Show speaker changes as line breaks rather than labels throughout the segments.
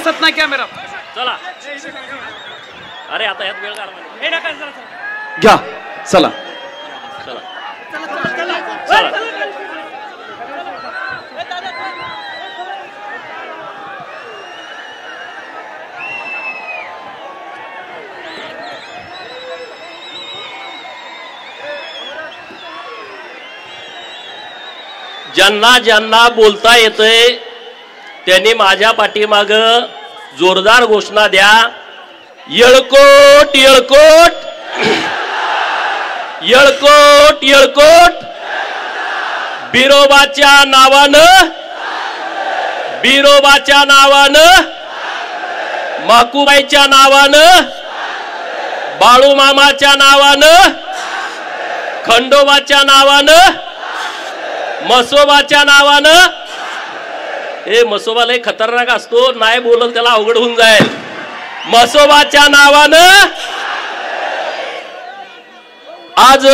दिसत नाही कॅमेरा.
चला अरे आता यात वेळ काढवा.
घ्या चला
चला चला. ज्यांना ज्यांना बोलता येतंय त्यांनी माझ्या पाठीमाग जोरदार घोषणा द्या. येळकोट येळकोट येळकोट येळकोट. बिरोबाच्या नावानं बिरोबाच्या नावानं माकूबाईच्या नावानं बाळूमामाच्या नावानं खंडोबाच्या नावानं मसोबाच्या नावानं. हे मसोबा लय खतरनाक असतो, नाही बोलल त्याला अवघड होऊन जाईल. मसोबाच्या नावानं आज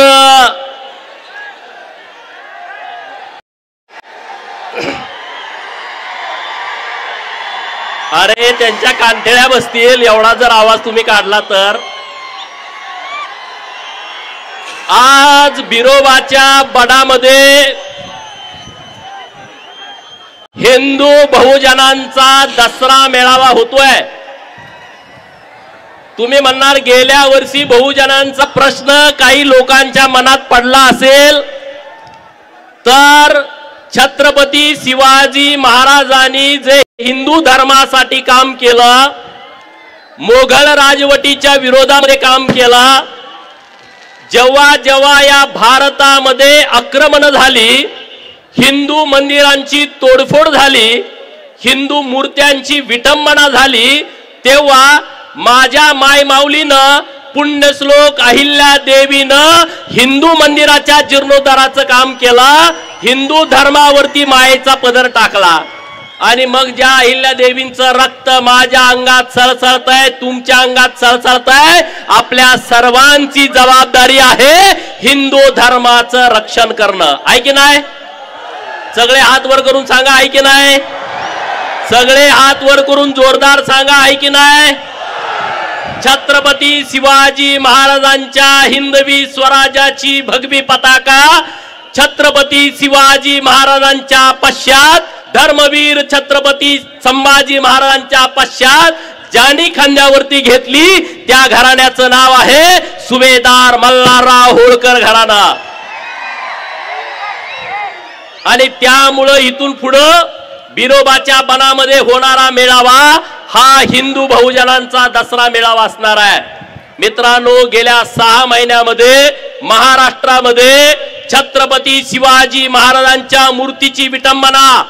अरे त्यांच्या कांठेळ्या बसतील एवढा जर आवाज तुम्ही काढला तर. आज बिरोबाच्या बडामध्ये हिंदू बहुजनांचा दसरा मेळावा होतोय. तुम्ही म्हणणार गेल्या वर्षी बहुजनांचा प्रश्न काही लोकांच्या मनात पडला असेल तर छत्रपती शिवाजी महाराजांनी जे हिंदू धर्मासाठी काम केलं, मोगल राजवटीच्या विरोधामध्ये काम केलं, जेव्हा जेव्हा या भारतामध्ये आक्रमण झाली, हिंदू मंदिरांची तोडफोड झाली, हिंदू मूर्त्यांची विटंबना झाली, तेव्हा माझ्या मायमाऊलीनं पुण्यश्लोक अहिल्या देवीनं हिंदू मंदिराच्या जीर्णोद्धाराचं काम केलं, हिंदू धर्मावरती मायेचा पदर टाकला. आणि मग ज्या अहिल्या देवींचं रक्त माझ्या अंगात सळसळतंय, तुमच्या अंगात सळसळतंय, आपल्या सर्वांची जबाबदारी आहे हिंदू धर्माचं रक्षण करणं. आहे की नाही? सगळे हात वर करून सांगा आहे की नाही? सगळे हात वर करून जोरदार सांगा आहे की नाही? छत्रपती शिवाजी महाराजांच्या हिंदवी स्वराज्याची भगवी पताका छत्रपती शिवाजी महाराजांच्या पश्चात, धर्मवीर छत्रपती संभाजी महाराजांच्या पश्चात ज्यांनी खांद्यावरती घेतली त्या घराण्याचं नाव आहे सुभेदार मल्हारराव होळकर घराणा. आणि त्यामुळं इथून पुढं बिरोबाच्या बनामध्ये होणारा मेळावा हा हिंदू बहुजनांचा दसरा मेळावा असणार आहे. मित्रांनो, गेल्या 6 महिन्यामध्ये महाराष्ट्रामध्ये छत्रपती शिवाजी महाराजांच्या मूर्तीची विटंबना,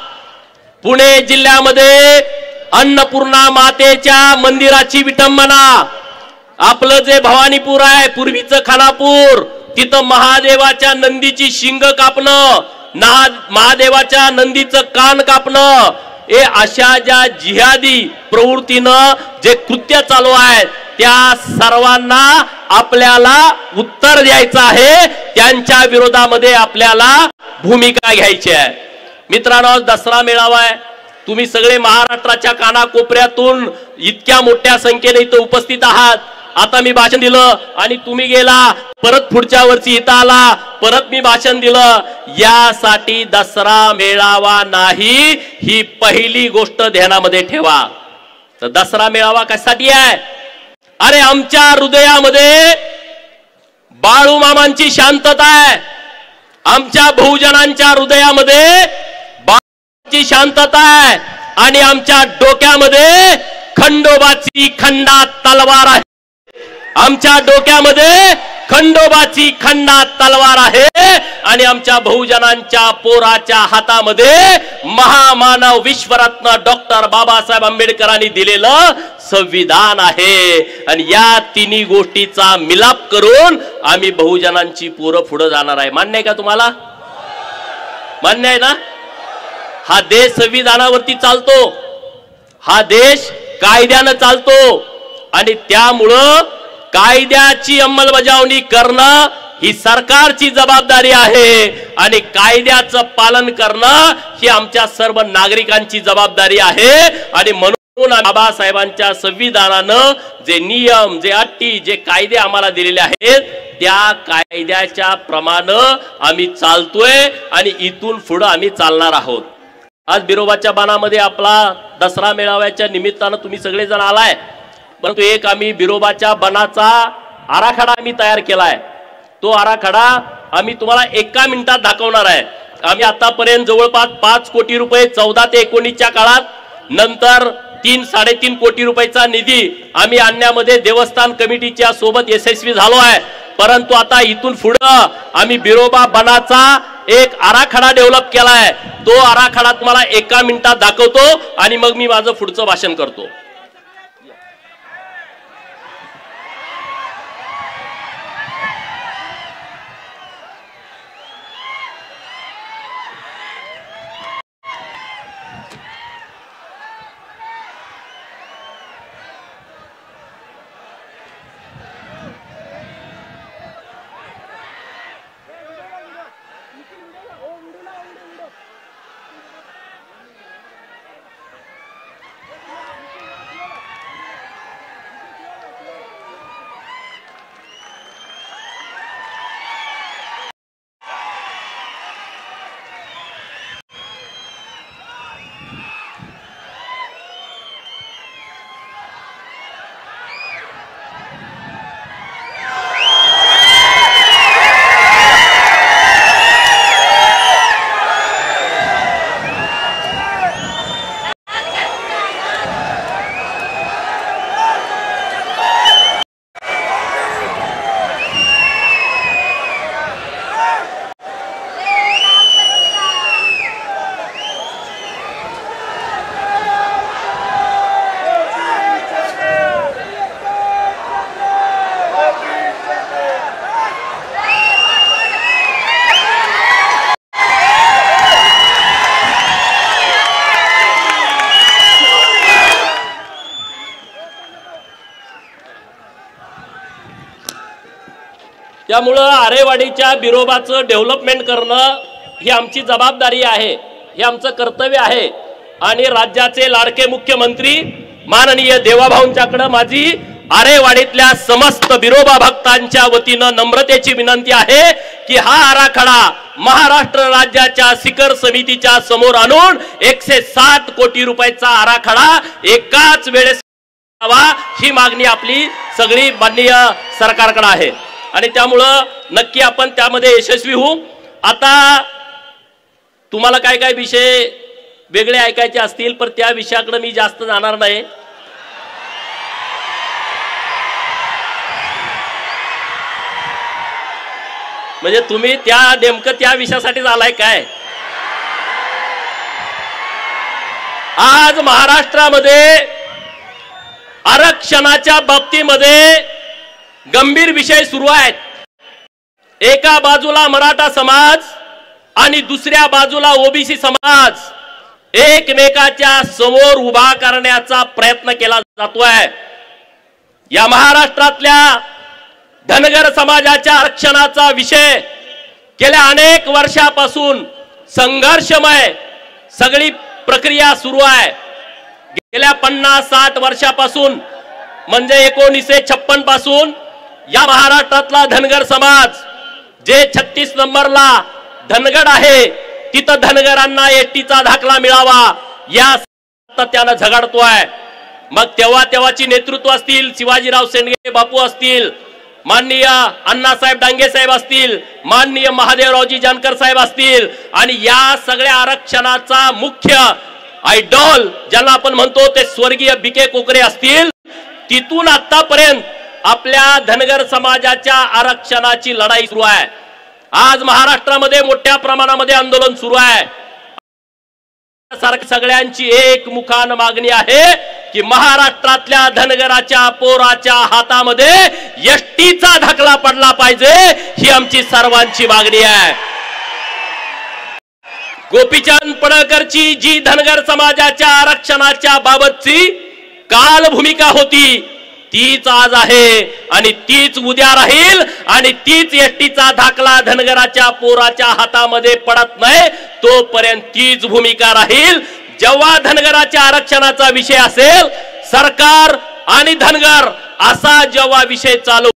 पुणे जिल्ह्यामध्ये अन्नपूर्णा मातेच्या मंदिराची विटंबना, आपलं जे भवानीपूर आहे पूर्वीचं खानापूर, तिथं महादेवाच्या नंदीची शिंग कापणं, महादेवाच्या नंदीचं कान कापणं, हे अशा ज्या जिहादी प्रवृत्तीनं जे कृत्य चालू आहेत त्या सर्वांना आपल्याला उत्तर द्यायचं आहे. त्यांच्या विरोधामध्ये आपल्याला भूमिका घ्यायची आहे. मित्रांनो, आज दसरा मेळावा आहे. तुम्ही सगळे महाराष्ट्राच्या कानाकोपऱ्यातून इतक्या मोठ्या संख्येने इथं उपस्थित आहात. आता मी भाषण दिलं आणि तुम्ही गेला, परत पुढच्या वर्षी इथं आला, परत मी भाषण दिलं. यासाठी दसरा मेळावा नाही, ही पहिली गोष्ट ध्यानामध्ये ठेवा. तर दसरा मेळावा कशासाठी आहे? अरे आमच्या हृदयामध्ये बाळूमामांची शांतता आहे, आमच्या बहुजनांच्या हृदयामध्ये बाळूमामांची शांतता आहे आणि आमच्या डोक्यामध्ये खंडोबाची खंडात तलवार आहे. आमच्या डोक्यामध्ये खंडोबाची खंडात तलवार आहे आणि आमच्या बहुजनांच्या पोराच्या हातामध्ये महामानव विश्वरत्न डॉक्टर बाबासाहेब आंबेडकरांनी दिलेलं संविधान आहे. आणि या तिन्ही गोष्टीचा मिलाप करून आम्ही बहुजनांची पोरं पुढे जाणार आहे. मान्य आहे का तुम्हाला? मान्य आहे ना? हा देश संविधानावरती चालतो, हा देश कायद्यानं चालतो आणि त्यामुळं कायद्याची अंमलबजावणी करणं ही सरकारची जबाबदारी आहे आणि कायद्याचं पालन करणं ही आमच्या सर्व नागरिकांची जबाबदारी आहे. आणि म्हणून बाबासाहेबांच्या संविधानानं जे नियम, जे अटी, जे कायदे आम्हाला दिलेले आहेत त्या कायद्याच्या प्रमाणे आम्ही चालतोय आणि इथून पुढे आम्ही चालणार आहोत। आज बिरोबाच्या बाणामध्ये आपला दसरा मेळाव्याच्या निमित्तानं तुम्ही सगळेजण आलाय, परंतु एक आम्ही बिरोबाच्या बनाचा आराखडा आम्ही तयार केलाय। तो आराखडा आम्ही तुम्हाला 1 मिनिटात दाखवणार आहे। आम्ही आतापर्यंत जवळपास 5 कोटी रुपये 14 ते 19च्या काळात, नंतर 3-3.5 कोटी रुपयाचा निधी आम्ही आणण्यामध्ये देवस्थान कमिटीच्या सोबत यशस्वी झालो आहे। परंतु आता इथून पुढे आम्ही बिरोबा बनाचा एक आराखडा डेव्हलप केलाय। तो आराखडा तुम्हाला 1 मिनिटात दाखवतो आणि मग मी माझं पुढचं भाषण करतो। त्यामुळे आरेवाडीच्या बिरोबाचं डेव्हलपमेंट करणं ही आमची जबाबदारी आहे, हे आमचं कर्तव्य आहे। आणि राज्याचे लाडके मुख्यमंत्री माननीय देवाभाऊंच्याकडे माझी आरेवाडीतल्या समस्त बिरोबा भक्तांच्या वतीनं नम्रतेची विनंती आहे की हा आराखडा महाराष्ट्र राज्याच्या शिखर समितीच्या समोर आणून 107 कोटी रुपयाचा आराखडा एकाच वेळेस ही मागणी आपली सगळी माननीय सरकारकडे आहे आणि त्यामुळं नक्की आपण त्यामध्ये यशस्वी होऊ। आता तुम्हाला काय काय विषय वेगळे ऐकायचे असतील पण त्या विषयाकडे मी जास्त जाणार नाही। म्हणजे तुम्ही त्या नेमकं त्या विषयासाठीच आलाय काय? आज महाराष्ट्रामध्ये आरक्षणाच्या बाबतीमध्ये गंभीर विषय सुरू आहेत। एका बाजूला मराठा समाज आणि दुसऱ्या बाजूला ओबीसी समाज एकमेकाच्या समोर उभा करण्याचा प्रयत्न केला जातोय। या महाराष्ट्रातल्या धनगर समाजाच्या आरक्षणाचा विषय गेल्या अनेक वर्षापासून संघर्षमय सगळी प्रक्रिया सुरू आहे। गेल्या 50-60 वर्षापासून म्हणजे 1956 पासून या महाराष्ट्रातला धनगर समाज जे 36 नंबरला धनगड आहे तिथं धनगरांना एसटीचा दाखला मिळावा या सातत्याने झगडतोय। मग तेव्हाची नेतृत्व असतील, शिवाजीराव शेंडगे बापू असतील, माननीय अण्णासाहेब डांगे साहेब असतील, माननीय महादेवरावजी जानकर साहेब असतील आणि या सगळ्या आरक्षणाचा मुख्य आयडॉल ज्यांना आपण म्हणतो ते स्वर्गीय बीके कोकरे असतील। तिथून आतापर्यंत आपल्या धनगर समाजाच्या आरक्षणाची लढाई सुरू आहे। आज महाराष्ट्रामध्ये मोठ्या प्रमाणामध्ये आंदोलन सुरू आहे। सगळ्यांची एक मुखान मागणी आहे की महाराष्ट्रातल्या धनगराच्या पोराच्या हातामध्ये एसटीचा दाखला पडला पाहिजे, ही आमची सर्वांची मागणी आहे। गोपीचंद पडळकरची जी धनगर समाजाच्या आरक्षणाच्या बाबतची काल भूमिका होती तीच आज आहे आणि तीच उद्या राहील आणि तीच एसटीचा दाखला धनगराच्या पोराच्या हातामध्ये पडत नाही तोपर्यंत तीच भूमिका राहील जेव्हा धनगराच्या आरक्षणाचा विषय असेल, सरकार आणि धनगर असा जेव्हा विषय चालू,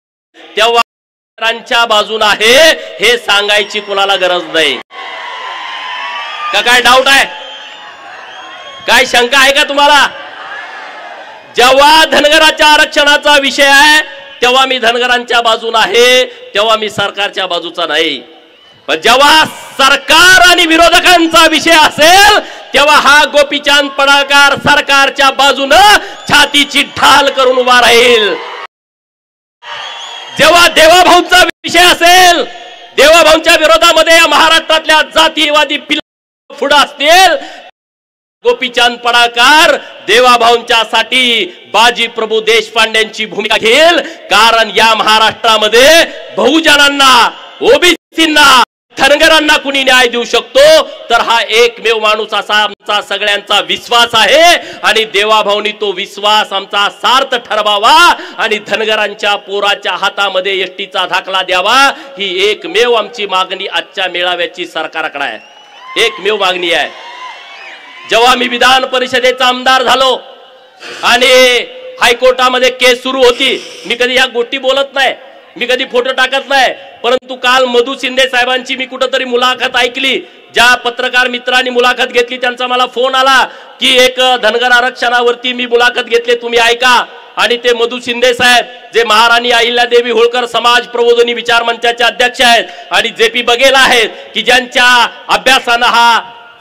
तेव्हा धनगरांच्या बाजून आहे हे सांगायची कुणाला गरज नाही का? काय डाऊट आहे? काय शंका आहे का तुम्हाला? जेव्हा धनगराच्या आरक्षणाचा विषय आहे तेव्हा मी धनगरांच्या बाजून आहे, तेव्हा मी सरकारच्या बाजूचा नाही. पण जेव्हा सरकार आणि विरोधकांचा विषय असेल तेव्हा हा गोपीचंद पडळकर सरकारच्या बाजूनं छातीची ढाल करून उभा राहील. जेव्हा देवाभाऊंचा विषय असेल, देवाभाऊंच्या विरोधामध्ये या महाराष्ट्रातल्या जातीवादी पुढे असतील, गोपीचंद पडळकर देवाभाऊंच्या साठी बाजी प्रभू देशपांडेंची भूमिका घेईल. कारण या महाराष्ट्रामध्ये बहुजनांना, ओबीसींना, धनगरांना कुणी न्याय देऊ शकतो तर हा एकमेव माणूस असा आमचा सगळ्यांचा विश्वास आहे. आणि देवाभाऊंनी तो विश्वास आमचा सार्थ ठरवावा आणि धनगरांच्या पोराच्या हातामध्ये एसटीचा दाखला द्यावा, ही एकमेव आमची मागणी आजच्या मेळाव्याची सरकारकडे आहे. एकमेव मागणी आहे. जेव्हा मी विधान परिषदेचा आमदार झालो आणि हायकोर्टामध्ये केस सुरू होती, मी कधी या गोष्टी बोलत नाही, मी कधी फोटो टाकत नाही, परंतु काल मधु शिंदे साहेबांची मी कुठेतरी मुलाखत ऐकली. ज्या पत्रकार मित्रांनी मुलाखत घेतली त्यांचा मला फोन आला की एक धनगर आरक्षणावरती मी मुलाखत घेतली, तुम्ही ऐका. आणि ते मधु शिंदे साहेब जे महाराणी अहिल्यादेवी होळकर समाज प्रबोधिनी विचार मंचाचे अध्यक्ष आहेत आणि JP बघेल आहेत की ज्यांच्या अभ्यासानं हा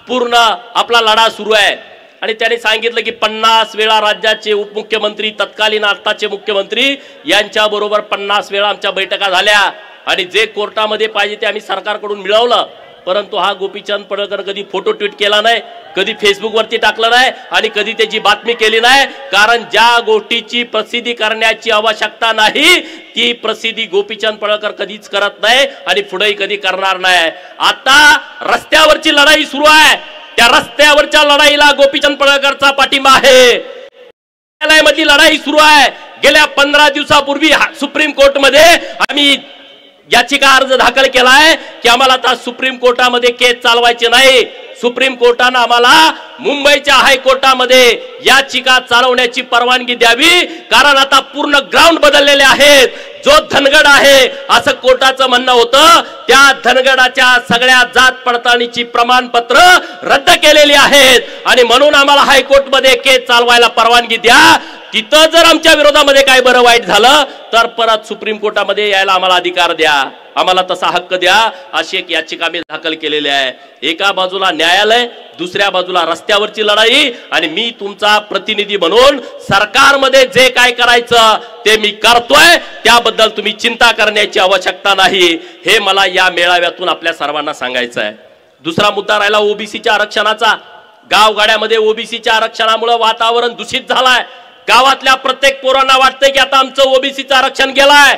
पूर्ण आपला लढा सुरू आहे. आणि त्यांनी सांगितलं की 50 वेळा राज्याचे उपमुख्यमंत्री, तत्कालीन आत्ताचे मुख्यमंत्री यांच्या बरोबर 50 वेळा आमच्या बैठका झाल्या आणि जे कोर्टामध्ये पाहिजे ते आम्ही सरकारकडून मिळवलं. परंतु हा गोपीचंद पडळकर कधी फोटो ट्विट केला नाही, कधी फेसबुकवरती टाकलं नाही आणि कधी त्याची बातमी केली नाही. कारण ज्या गोष्टीची प्रसिद्धी करण्याची आवश्यकता नाही ती प्रसिद्धी गोपीचंद पडळकर कधीच करत नाही आणि पुढेही कधी करणार नाही. आता रस्त्यावरची लढाई सुरू आहे, त्या रस्त्यावरच्या लढाईला गोपीचंद पडळकरचा पाठिंबा आहे. न्यायालयामध्ये लढाई सुरू आहे. गेल्या 15 दिवसापूर्वी सुप्रीम कोर्टमध्ये आम्ही याचिका अर्ज दाखल केलाय की आम्हाला आता सुप्रीम कोर्टामध्ये केस चालवायचे नाही. सुप्रीम कोर्टाने आम्हाला मुंबईच्या हायकोर्टामध्ये याचिका चालवण्याची परवानगी द्यावी. कारण आता पूर्ण ग्राउंड बदललेले आहेत. जो धनगड आहे असं कोर्टाचं म्हणणं होतं, त्या धनगडाच्या सगळ्या जात पडताळणीची प्रमाणपत्र रद्द केलेली आहेत आणि म्हणून आम्हाला हायकोर्टमध्ये केस चालवायला परवानगी द्या. तिथं जर आमच्या विरोधामध्ये काय बरं वाईट झालं तर परत सुप्रीम कोर्टामध्ये यायला आम्हाला अधिकार द्या, आम्हाला तसा हक्क द्या, अशी एक याचिका मी दाखल केलेली आहे. एका बाजूला न्यायालय, दुसऱ्या बाजूला रस्त्यावरची लढाई आणि मी तुमचा प्रतिनिधी म्हणून सरकारमध्ये जे काय करायचं ते मी करतोय, त्याबद्दल तुम्ही चिंता करण्याची आवश्यकता नाही, हे मला या मेळाव्यातून आपल्या सर्वांना सांगायचं आहे. दुसरा मुद्दा राहिला ओबीसीच्या आरक्षणाचा. गावगाड्यामध्ये ओबीसीच्या आरक्षणामुळे वातावरण दूषित झालंय. गावातल्या प्रत्येक पोरांना वाटतंय की आता आमचं ओबीसीचं आरक्षण गेलाय.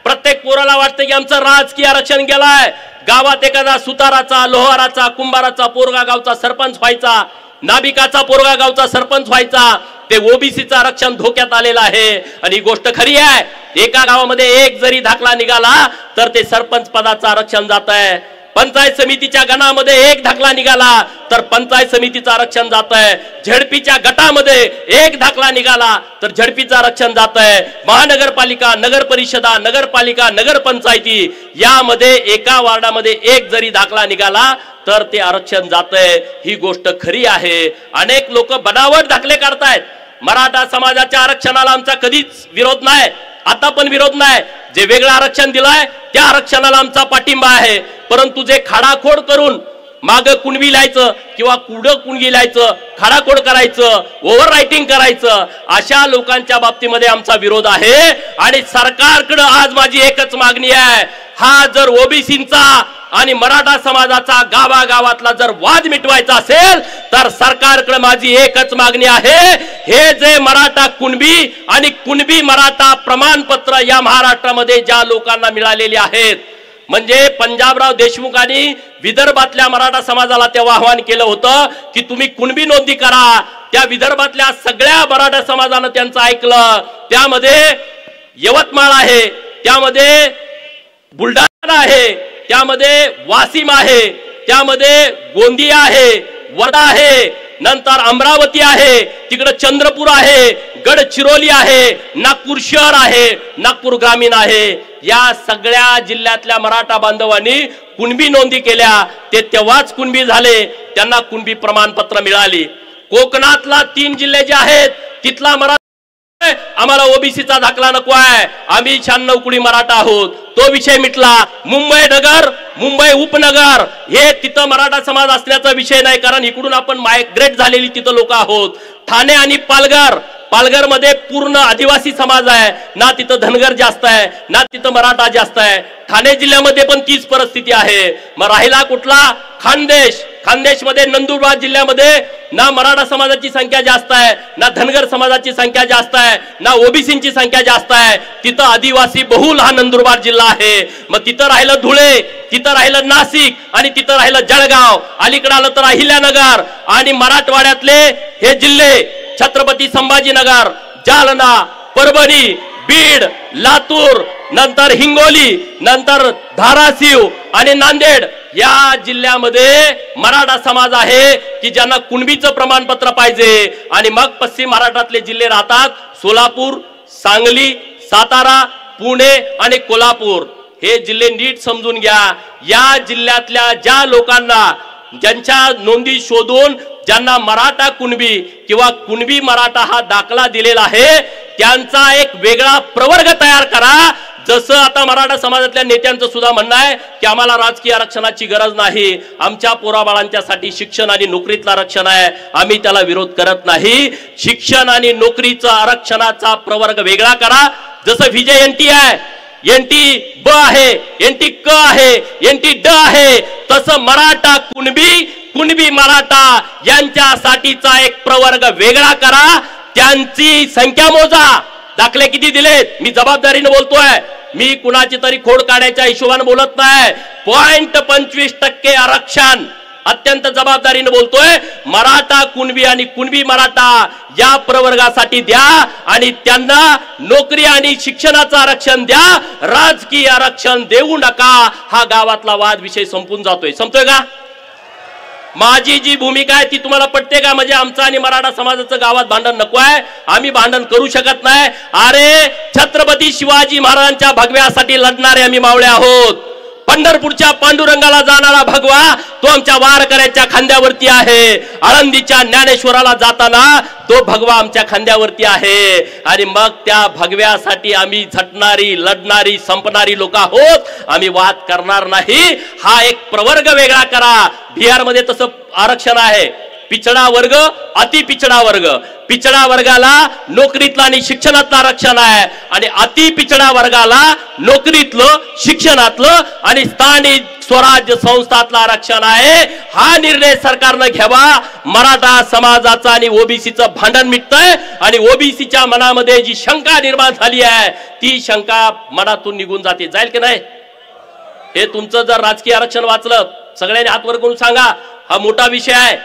प्रत्येक पोराला वाटतंय की आमचं राजकीय आरक्षण गेलाय. गावात एखादा सुताराचा, लोहाराचा, कुंभाराचा पोरगा गावचा सरपंच व्हायचा, नाबिकाचा पोरगा गावचा सरपंच व्हायचा, ते ओबीसीचं आरक्षण धोक्यात आलेलं आहे. आणि ही गोष्ट खरी आहे. एका गावामध्ये एक जरी दाखला निघाला तर ते सरपंच पदाचं आरक्षण जात आहे. पंचायत समितीच्या गणामध्ये एक दाखला निघाला तर पंचायत समितीचं आरक्षण जात आहे. झडपीच्या गटामध्ये एक दाखला निघाला तर झडपीचं आरक्षण जात आहे. महानगरपालिका, नगर परिषदा, नगरपालिका, नगरपंचायती यामध्ये एका वार्डामध्ये एक जरी दाखला निघाला तर ते आरक्षण जात आहे. ही गोष्ट खरी आहे. अनेक लोक बनावट दाखले काढतायत. मराठा समाजाच्या आरक्षणाला आमचा कधीच विरोध नाही, आता पण विरोध नाही. जे वेगळं आरक्षण दिलंय त्या आरक्षणाला आमचा पाठिंबा आहे. परंतु जे खाडाखोड करून माग कुणबी लिहायचं किंवा कुडं कुणगी लिहायचं, खाडाखोड करायचं, ओव्हर रायटिंग करायचं, अशा लोकांच्या बाबतीमध्ये आमचा विरोध आहे. आणि सरकारकडे आज माझी एकच मागणी आहे, हा जर ओबीसींचा आणि मराठा समाजाचा गावागावातला जर वाद मिटवायचा असेल तर सरकारकडे माझी एकच मागणी आहे, हे जे मराठा कुणबी आणि कुणबी मराठा प्रमाणपत्र या महाराष्ट्रामध्ये ज्या लोकांना मिळालेले आहेत, म्हणजे पंजाबराव देशमुखांनी विदर्भातल्या मराठा समाजाला तेव्हा आवाहन केलं होतं की तुम्ही कुणबी नोंदणी करा. त्या विदर्भातल्या सगळ्या मराठा समाजानं त्यांचं ऐकलं. त्यामध्ये यवतमाळ आहे, त्यामध्ये बुलढाणा आहे, त्यामध्ये वाशिम आहे, त्यामध्ये गोंदिया आहे, वर्धा आहे, नंतर अमरावती आहे, तिकडे चंद्रपूर आहे, गडचिरोली आहे, नागपूर शहर आहे, नागपूर ग्रामीण आहे. या सगळ्या जिल्ह्यातल्या मराठा बांधवांनी कुणबी नोंदी केल्या. ते तेव्हाच कुणबी झाले, त्यांना कुणबी प्रमाणपत्र मिळाली. कोकणातला 3 जिल्हे जे आहेत तिथला मराठा आम्हाला ओबीसीचा दाखला नको आहे, आम्ही 96 कुडी मराठा आहोत, तो विषय मिटला. मुंबई नगर, मुंबई उपनगर हे तिथं मराठा समाज असण्याचा विषय नाही, कारण इकडून आपण मायग्रेट झालेली तिथं लोक आहोत. ठाणे आणि पालघर, पालघर मध्ये पूर्ण आदिवासी समाज आहे ना, तिथं धनगर जास्त आहे ना, तिथं मराठा जास्त आहे. ठाणे जिल्ह्यामध्ये पण तीच परिस्थिती आहे. मग राहिला कुठला? खानदेश. खानदेश मध्ये नंदुरबार जिल्ह्यामध्ये ना मराठा समाजाची संख्या जास्त आहे, ना धनगर समाजाची संख्या जास्त आहे, ना ओबीसीची संख्या जास्त आहे. तिथं आदिवासी बहुल हा नंदुरबार जिल्हा आहे. मग तिथं राहिलं धुळे, तिथं राहिलं नाशिक आणि तिथं राहिलं जळगाव. अलीकडे आलं तर अहिल्यानगर आणि मराठवाड्यातले हे जिल्हे छत्रपती संभाजीनगर, जालना, परभणी, बीड, लातूर, नंतर हिंगोली, नंतर धाराशिव आणि नांदेड या जिल्ह्यामध्ये मराठा समाज आहे की ज्यांना कुणबीचं प्रमाणपत्र पाहिजे. आणि मग पश्चिम महाराष्ट्रातले जिल्हे राहतात सोलापूर, सांगली, सातारा, पुणे आणि कोल्हापूर. हे जिल्हे नीट समजून घ्या. या जिल्ह्यातल्या ज्या लोकांना ज्यांच्या नोंदी शोधून ज्यांना मराठा कुणबी किंवा कुणबी मराठा हा दाखला दिलेला आहे, त्यांचा एक वेगळा प्रवर्ग तयार करा. जसं आता मराठा समाजातल्या नेत्यांचं सुद्धा म्हणणं आहे की आम्हाला राजकीय आरक्षणाची गरज नाही, आमच्या पोराबाळांच्यासाठी शिक्षण आणि नोकरीतलं आरक्षण आहे, आम्ही त्याला विरोध करत नाही. शिक्षण आणि नोकरीचं आरक्षणाचा प्रवर्ग वेगळा करा. जसं विजय एनटी आहे, एनटी ब आहे, एनटी क आहे, एनटी ड आहे, तसं मराठा कुणबी, कुणबी मराठा यांच्यासाठीचा एक प्रवर्ग वेगळा करा. त्यांची संख्या मोजा. दाखले किती दिलेत? मी जबाबदारीने बोलतोय, मी कुणाची तरी खोड काढायच्या हिशोबाने बोलत नाही. 0.25% आरक्षण अत्यंत जबाबदारीने बोलतोय. मराठा कुणबी आणि कुणबी मराठा या प्रवर्गासाठी द्या आणि त्यांना नोकरी आणि शिक्षणाचं आरक्षण द्या. राजकीय आरक्षण देऊ नका. हा गावातला वाद विषय संपून जातोय. संपतोय का? माझी जी भूमिका आहे ती तुम्हाला पटते का? म्हणजे आमचं आणि मराठा समाजाचं गावात भांडण नको आहे, आम्ही भांडण करू शकत नाही. अरे छत्रपती शिवाजी महाराजांच्या भगव्यासाठी लढणारे आम्ही मावळे आहोत. पंढरपूरच्या पांडुरंगाला जाणारा भगवा तो आमच्या वारकऱ्याच्या खांद्यावरती आहे. आळंदीच्या ज्ञानेश्वराला जाताना तो भगवा आमच्या खांद्यावरती आहे. आणि मग त्या भगव्यासाठी आम्ही झटणारी, लढणारी, संपणारी लोक आहोत. आम्ही वाद करणार नाही. हा एक प्रवर्ग वेगळा करा. बिहार मध्ये तसं आरक्षण आहे. पिछडा वर्ग, अति पिछडा वर्ग. पिछडा वर्गाला नोकरीतलं आणि शिक्षणातलं आरक्षण आहे आणि अति पिछडा वर्गाला नोकरीतलं, शिक्षणातलं आणि स्थानिक स्वराज्य संस्थातलं आरक्षण आहे. हा निर्णय सरकारनं घ्यावा. मराठा समाजाचं आणि ओबीसीचं भांडण मिटतंय आणि ओबीसीच्या मनामध्ये जी शंका निर्माण झाली आहे ती शंका मनातून निघून जाते. जाईल की नाही? हे तुमचं जर राजकीय आरक्षण वाचलं, सगळ्यांनी हात वर करून सांगा, हा मोठा विषय आहे.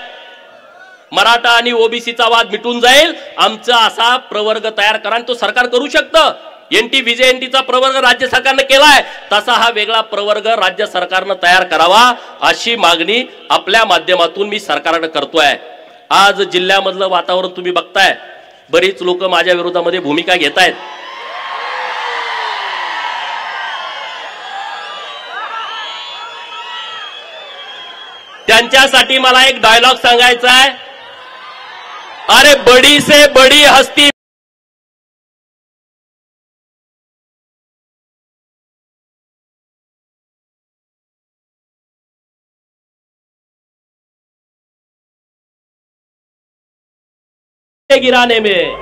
मराठा आणि ओबीसीचा वाद मिटून जाईल. आमचा असा प्रवर्ग तयार करा. तो सरकार करू शकतं. एनटी, विजय एनटीचा प्रवर्ग राज्य सरकारनं केलाय, तसा हा वेगळा प्रवर्ग राज्य सरकारनं तयार करावा अशी मागणी आपल्या माध्यमातून मी सरकारकडे करतोय. आज जिल्ह्यामधलं वातावरण तुम्ही बघताय, बरीच लोक माझ्या विरोधामध्ये भूमिका घेत आहेत. त्यांच्यासाठी मला एक डायलॉग सांगायचा आहे. अरे बड़ी से बड़ी हस्ती गिराने में.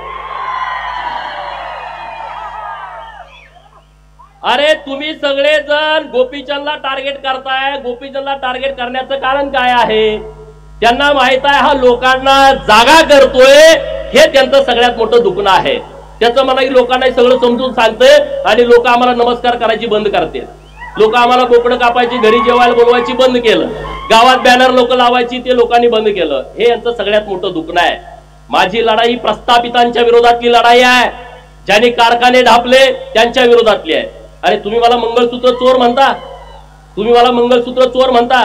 अरे तुम्ही सगळेजण गोपीचंदला टार्गेट करताय. गोपीचंदला टार्गेट करण्याचं कारण काय आहे? त्यांना माहित आहे हा लोकांना जागा करतोय. हे त्यांचं सगळ्यात मोठं दुखणं आहे. त्याचं मला लोकांना सगळं समजून सांगतंय आणि लोक आम्हाला नमस्कार करायची बंद करते. लोक आम्हाला बोकडं कापायची, घरी जेवायला बोलवायची बंद केलं. गावात बॅनर लोक लावायची ते लोकांनी बंद केलं. हे यांचं सगळ्यात मोठं दुखणं आहे. माझी लढाई प्रस्थापितांच्या विरोधातली लढाई आहे. ज्यांनी कारखाने ढापले त्यांच्या विरोधातली आहे. अरे तुम्ही मला मंगळसूत्र चोर म्हणता, तुम्ही मला मंगळसूत्र चोर म्हणता.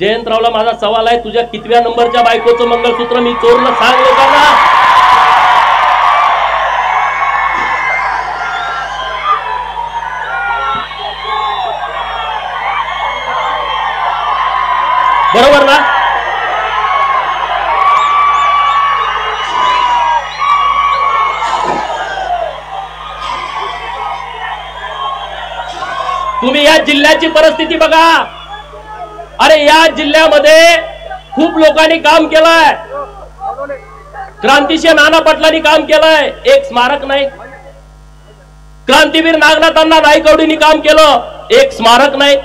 जयंतरावला माझा सवाल आहे, तुझ्या कितव्या नंबरच्या बायकोचं मंगळसूत्र मी चोरलं सांग लोकांना. बरोबर ना? तुम्ही या जिल्ह्याची परिस्थिती बघा. अरे या जिल्ह्यामध्ये खूप लोकांनी काम केलंय. क्रांतिशील नाना पाटलांनी काम केलंय, एक स्मारक नाही. क्रांतीवीर नागनाथांना नाईकवडींनी काम केलं, एक स्मारक नाही.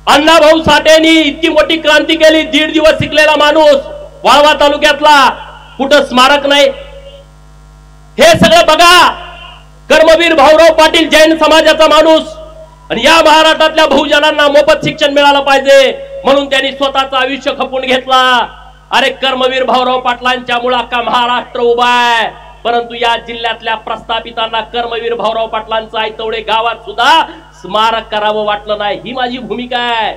अण्णाभाऊ साठेंनी इतकी मोठी क्रांती केली, 1.5 दिवस शिकलेला माणूस वाळवा तालुक्यातला, कुठं स्मारक नाही. हे सगळं बघा. कर्मवीर भाऊराव पाटील जैन समाजाचा माणूस, आणि या महाराष्ट्रातल्या बहुजनांना मोफत शिक्षण मिळालं पाहिजे म्हणून त्यांनी स्वतःचं आयुष्य खपून घेतला. अरे कर्मवीर भाऊराव पाटलांच्या मुळे अख्खा महाराष्ट्र उभा आहे. परंतु या जिल्ह्यातल्या प्रस्थापितांना कर्मवीर भाऊराव पाटलांचं आयतवडे गावात सुद्धा स्मारक करावं वाटलं नाही. ही माझी भूमिका आहे.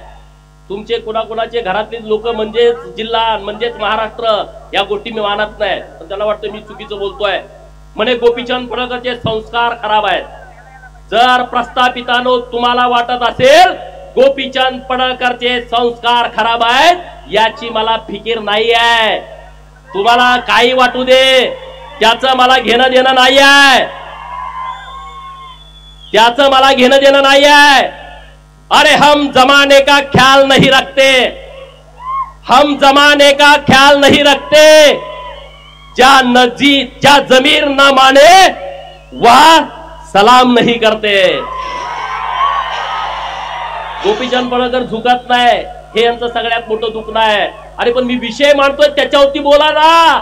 तुमचे कुणाकुणाचे घरातले लोक म्हणजेच जिल्हा म्हणजेच महाराष्ट्र या गोष्टी मी मानत नाही, पण त्यांना वाटतं मी चुकीचं बोलतोय. म्हणे गोपीचंद पडळकरचे संस्कार खराब आहेत. जर प्रस्थापितांनो तुम्हाला वाटत असेल गोपीचंद पडळकरचे संस्कार खराब आहेत, याची मला फिकीर नाही आहे. तुम्हाला काही वाटू दे, त्याचं मला घेणं देणं नाही आहे. त्याचं मला घेणं देणं नाही आहे. अरे हम जमाने का ख्याल नहीं रखते, हम जमाने का ख्याल नहीं रखते. क्या जमीर न माने वह सलाम नहीं करते. गोपीचंद पडळकर झुकत नाही, हे यांचं सगळ्यात मोठं दुखणं आहे. अरे पण मी विषय मांडतोय त्याच्यावरती बोला ना.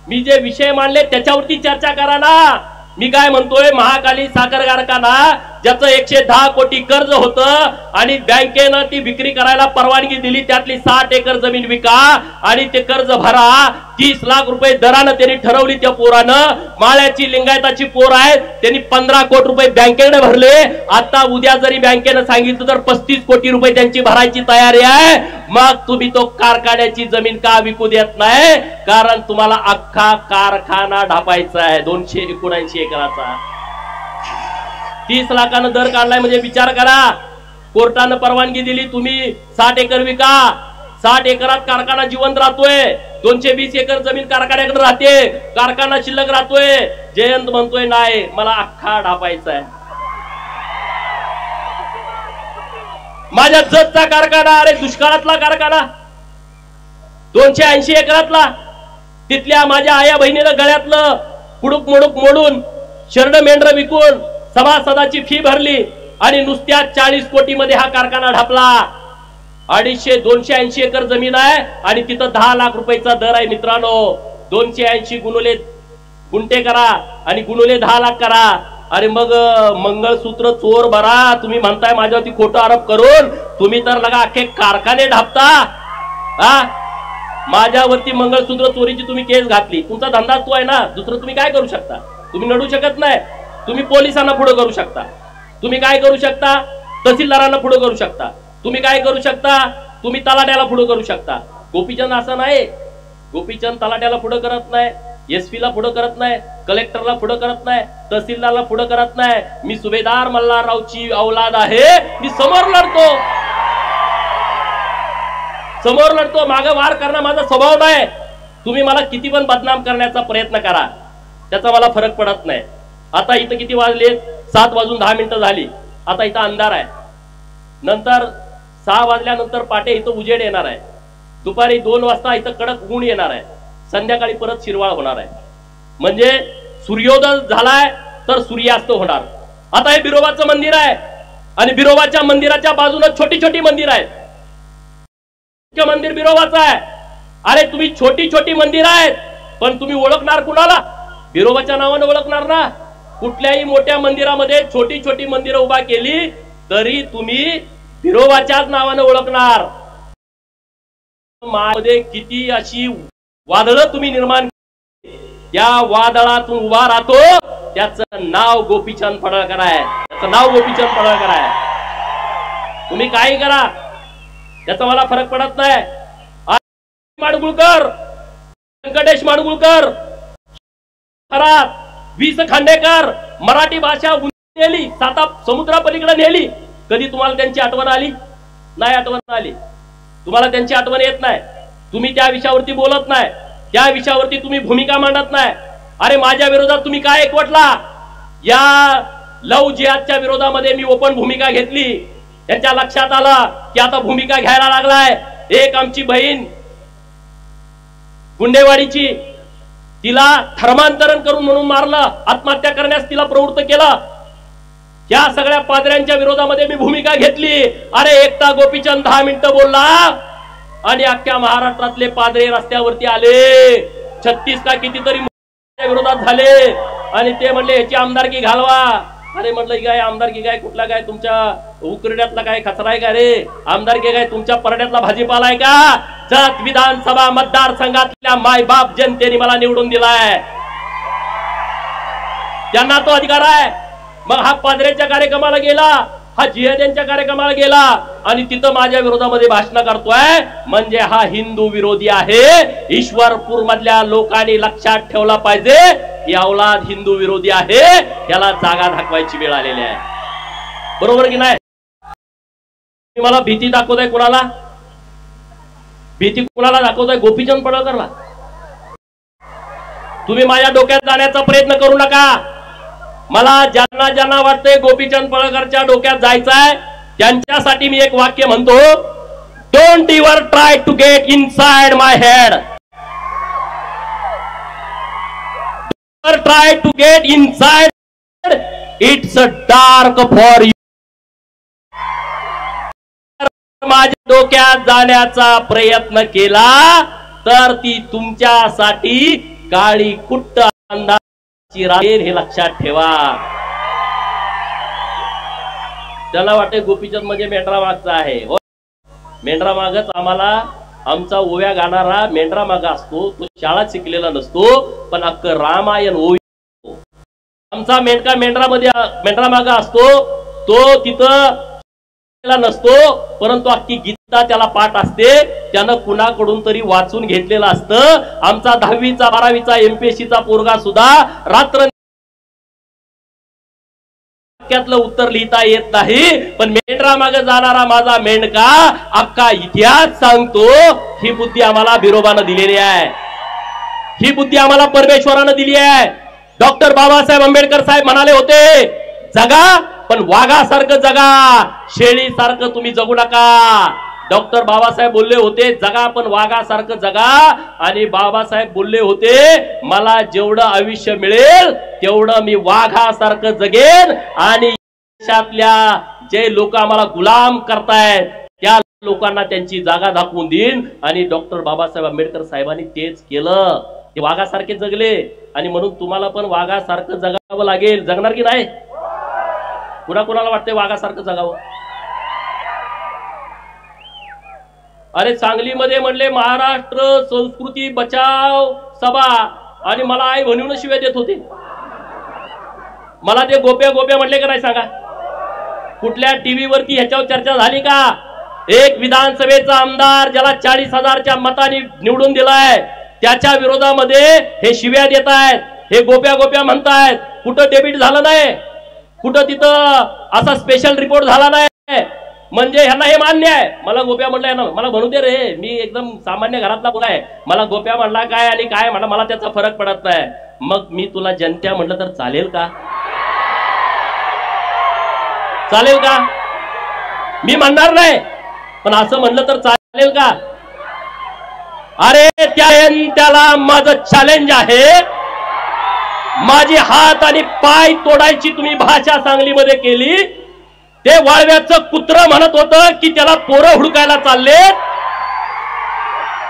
मी जे विषय मांडले त्याच्यावरती चर्चा करा ना. मी काय म्हणतोय, महाकाली साखर कारखाना ज्याचं 110 कोटी कर्ज होतं आणि बँकेनं ती विक्री करायला परवानगी दिली, त्यातली 60 एकर जमीन विका आणि ते कर्ज भरा. 30 लाख रुपये दरानं त्यांनी ठरवली. त्या पोरानं, माळ्याची लिंगायताची पोर आहेत, त्यांनी 15 कोटी रुपये बँकेने भरले. आता उद्या जरी बँकेनं सांगितलं तर 35 कोटी रुपये त्यांची भरायची तयारी आहे. मग तुम्ही तो कारखान्याची जमीन का विकू देत नाही? कारण तुम्हाला अख्खा कारखाना ढापायचा आहे 279 एकराचा. 30 लाखानं दर काढलाय म्हणजे विचार करा. कोर्टानं परवानगी दिली, तुम्ही 60 एकर विका. 60 एकरात कारखाना जिवंत राहतोय. 220 एकर जमीन कारखान्याकडे राहते, कारखाना शिल्लक राहतोय. जयंत म्हणतोय नाही, मला अख्खा ढापायचा आहे. माझ्या जतचा कारखाना, अरे दुष्काळातला कारखाना 280 एकरातला, तिथल्या माझ्या आया बहिणीनं गळ्यातलं कुडूक मुडूक मोडून शरड मेंढर विकून सभासदाची फी भरली आणि नुसत्या 40 कोटी मध्ये हा कारखाना ढापला. 280 एकर जमीन आहे आणि तिथं 10 लाख रुपयाचा दर आहे. मित्रांनो, 280 गुणुले गुंठे करा आणि गुणुले 10 लाख करा. अरे मग मंगळसूत्र चोर भरा. तुम्ही म्हणताय माझ्यावरती खोटं आरोप करून, तुम्ही तर लगा अख्खे कारखाने ढापता. हा, माझ्यावरती मंगळसूत्र चोरीची तुम्ही केस घातली, तुमचा धंदा तो आहे ना. दुसरं तुम्ही काय करू शकता? तुम्ही लढू शकत नाही. तुम्ही पोलिसांना पुढे करू शकता. तुम्ही काय करू शकता? तहसीलदारांना पुढे करू शकता. तुम्ही काय करू शकता? तुम्ही तलाट्याला पुढे करू शकता. गोपीचंद असं नाही. गोपीचंद तलाट्याला पुढे करत नाही, एसपीला पुढे करत नाही, कलेक्टरला पुढे करत नाही, तहसीलदारला पुढे करत नाही. मी सुभेदार मल्हाररावची औलाद आहे, मी समोर लढतो. समोर लढतो. मागे वार करणं माझा स्वभाव नाही. तुम्ही मला किती पण बदनाम करण्याचा प्रयत्न करा, त्याचा मला फरक पडत नाही. आता इथं किती वाजले? 7 वाजून 10 मिनिटं झाली. आता इथं अंधार आहे. नंतर 6 वाजल्यानंतर पाटे इथं उजेड येणार आहे. दुपारी 2 वाजता इथं कडक ऊन येणार आहे. संध्याकाळी परत शिरवाळ होणार आहे. म्हणजे सूर्योदय झालाय तर सूर्यास्त होणार. आता हे बिरोबाचं मंदिर आहे आणि बिरोबाच्या मंदिराच्या बाजूने छोटी छोटी मंदिर आहेत. मुख्य मंदिर बिरोबाचं आहे. अरे तुम्ही छोटी छोटी मंदिर आहेत, पण तुम्ही ओळखणार कुणाला? बिरोबाच्या नावाने ओळखणार ना. कुठल्याही मोठ्या मंदिरामध्ये छोटी छोटी मंदिरं उभा केली तरी तुम्ही बिरोबाच्याच नावाने ओळखणार. मध्ये किती अशी वादळं तुम्ही निर्माण, या वादळातून उभा राहतो त्याचं नाव गोपीचंद पडळकर आहे. त्याचं नाव गोपीचंद पडळकर आहे. तुम्ही काही करा, त्याचा मला फरक पडत नाही. माडगुळकर, व्यंकटेश माडगुळकर, वीस खांडेकर मराठी भाषा नेली, साता समुद्रापलीकडे नेली. कधी तुम्हाला त्यांची आठवण आली नाही? आठवण आली तुम्हाला त्यांची आठवण येत नाही. तुम्ही त्या विषयावरती बोलत नाही, त्या विषयावरती तुम्ही भूमिका मांडत नाही. अरे माझ्या विरोधात तुम्ही काय एकवटला? या लव जिहादच्या विरोधामध्ये मी ओपन भूमिका घेतली. त्यांच्या लक्षात आलं की आता भूमिका घ्यायला लागलाय. एक आमची बहीण गुंडेवाडीची, तिला धर्मांतरण करून म्हणून मारलं, आत्महत्या करण्यास तिला प्रवृत्त केलं. या सगळ्या पादऱ्यांच्या विरोधामध्ये मी भूमिका घेतली. अरे एकता गोपीचंद 10 मिनिटं बोलला आणि अख्ख्या महाराष्ट्रातले पादरे रस्त्यावरती आले. 36 का कितीतरी विरोधात झाले आणि ते म्हणले ह्याची आमदारकी घालवा. अरे म्हटलं काय आमदारकी काय? कुठला काय तुमच्या उकरड्यातला काय कचरा आहे का रे? आमदारकी काय तुमच्या परड्यातला भाजीपाला आहे का? जत विधानसभा मतदारसंघातल्या मायबाप जनतेने मला निवडून दिलाय, त्यांना तो अधिकार आहे. मग हा पादऱ्याच्या कार्यक्रमाला गेला, हा जिहाद्यांच्या कार्यक्रमाला गेला आणि तिथं माझ्या विरोधामध्ये भाषण करतोय, म्हणजे हा हिंदू विरोधी आहे. ईश्वरपूर मधल्या लोकांनी लक्षात ठेवला पाहिजे की औलाद हिंदू विरोधी आहे, त्याला जागा दाखवायची वेळ आलेली आहे. बरोबर की नाही? मला भीती दाखवताय कोणाला? भीती कोणाला दाखवताय? गोपीचंद पडळकरला. तुम्ही माझ्या डोक्यात जाण्याचा प्रयत्न करू नका. मला ज्यांना ज्यांना वाटतंय गोपीचंद पडळकरच्या डोक्यात जायचंय त्यांच्यासाठी मी एक वाक्य म्हणतो, don't ever try to get inside my head. Try to get inside, it's a dark for you. माझ्या डोक्यात जाण्याचा प्रयत्न केला तर ती तुमच्यासाठी काळी कुट्ट अंधाराची राहील, हे लक्षात ठेवा. त्याला वाटते गोपीचंद म्हणजे मेंढरा मागचा आहे. मेंढरा मागच आम्हाला, आमचा ओव्या गाणारा मेंढरा मागा असतो. तो शाळा शिकलेला नसतो, पण अख्ख रामायण ओवी आमचा मेंढका मेंढरा मागा असतो. तो तिथं नसतो, परंतु अख्खी गीता त्याला पाठ असते. त्यानं कुणाकडून तरी वाचून घेतलेलं असतं. आमचा 10वीचा 12वीचा MPSCचा पोरगा सुद्धा रात्र उत्तर लिहिता येत नाही, पण मेंढरा मागे जाणारा माझा मेंढका अख्खा इतिहास सांगतो. ही बुद्धी आम्हाला बिरोबानं दिलेली आहे, ही बुद्धी आम्हाला परमेश्वरानं दिली आहे. डॉक्टर बाबासाहेब आंबेडकर साहेब म्हणाले होते, जगा पण वाघासारखं जगा, शेळीसारखं तुम्ही जगू नका. डॉक्टर बाबासाहेब बोलले होते जगा पण वाघासारखं जगा, आणि बाबासाहेब बोलले होते मला जेवढं आयुष्य मिळेल तेवढं मी वाघासारखं जगेन, आणि देशातल्या जे लोक आम्हाला गुलाम करतायत त्या लोकांना त्यांची जागा दाखवून देईन. आणि डॉक्टर बाबासाहेब आंबेडकर साहेबांनी तेच केलं. ते वाघासारखे जगले, आणि म्हणून तुम्हाला पण वाघासारखं जगावं लागेल. जगणार की नाही? कुणाला वाटतंय वाघासारखं जगावं? अरे सांगलीमध्ये म्हणले महाराष्ट्र संस्कृती बचाव सभा, आणि मला आई म्हणून शिव्या देत होते. मला ते गोप्या म्हणले का नाही सांगा? कुठल्या टीव्ही वरती ह्याच्यावर चर्चा झाली का? एक विधानसभेचा आमदार ज्याला 40,000च्या मताने निवडून दिलाय, त्याच्या विरोधामध्ये हे शिव्या देत आहेत, हे गोप्या म्हणतायत. कुठं डेबिट झालं नाही, कुठं तिथं असा स्पेशल रिपोर्ट झाला नाही, म्हणजे ह्यांना हे मान्य आहे. मला गोप्या म्हणलाय ना, मला म्हणू दे रे, मी एकदम सामान्य घरातला मुलगा आहे. मला गोप्या म्हणला काय आणि काय म्हणला मला त्याचा फरक पडत नाही. मग मी तुला जनत्या म्हटलं तर चालेल का? चालेल का? मी म्हणणार नाही, पण असं म्हणलं तर चालेल का? अरे त्याला माझं चॅलेंज आहे. माझी हात आणि पाय तोडायची तुम्ही भाषा सांगलीमध्ये केली. ते वाळव्याचं कुत्र म्हणत होतं की त्याला पोरं हुडकायला चालले.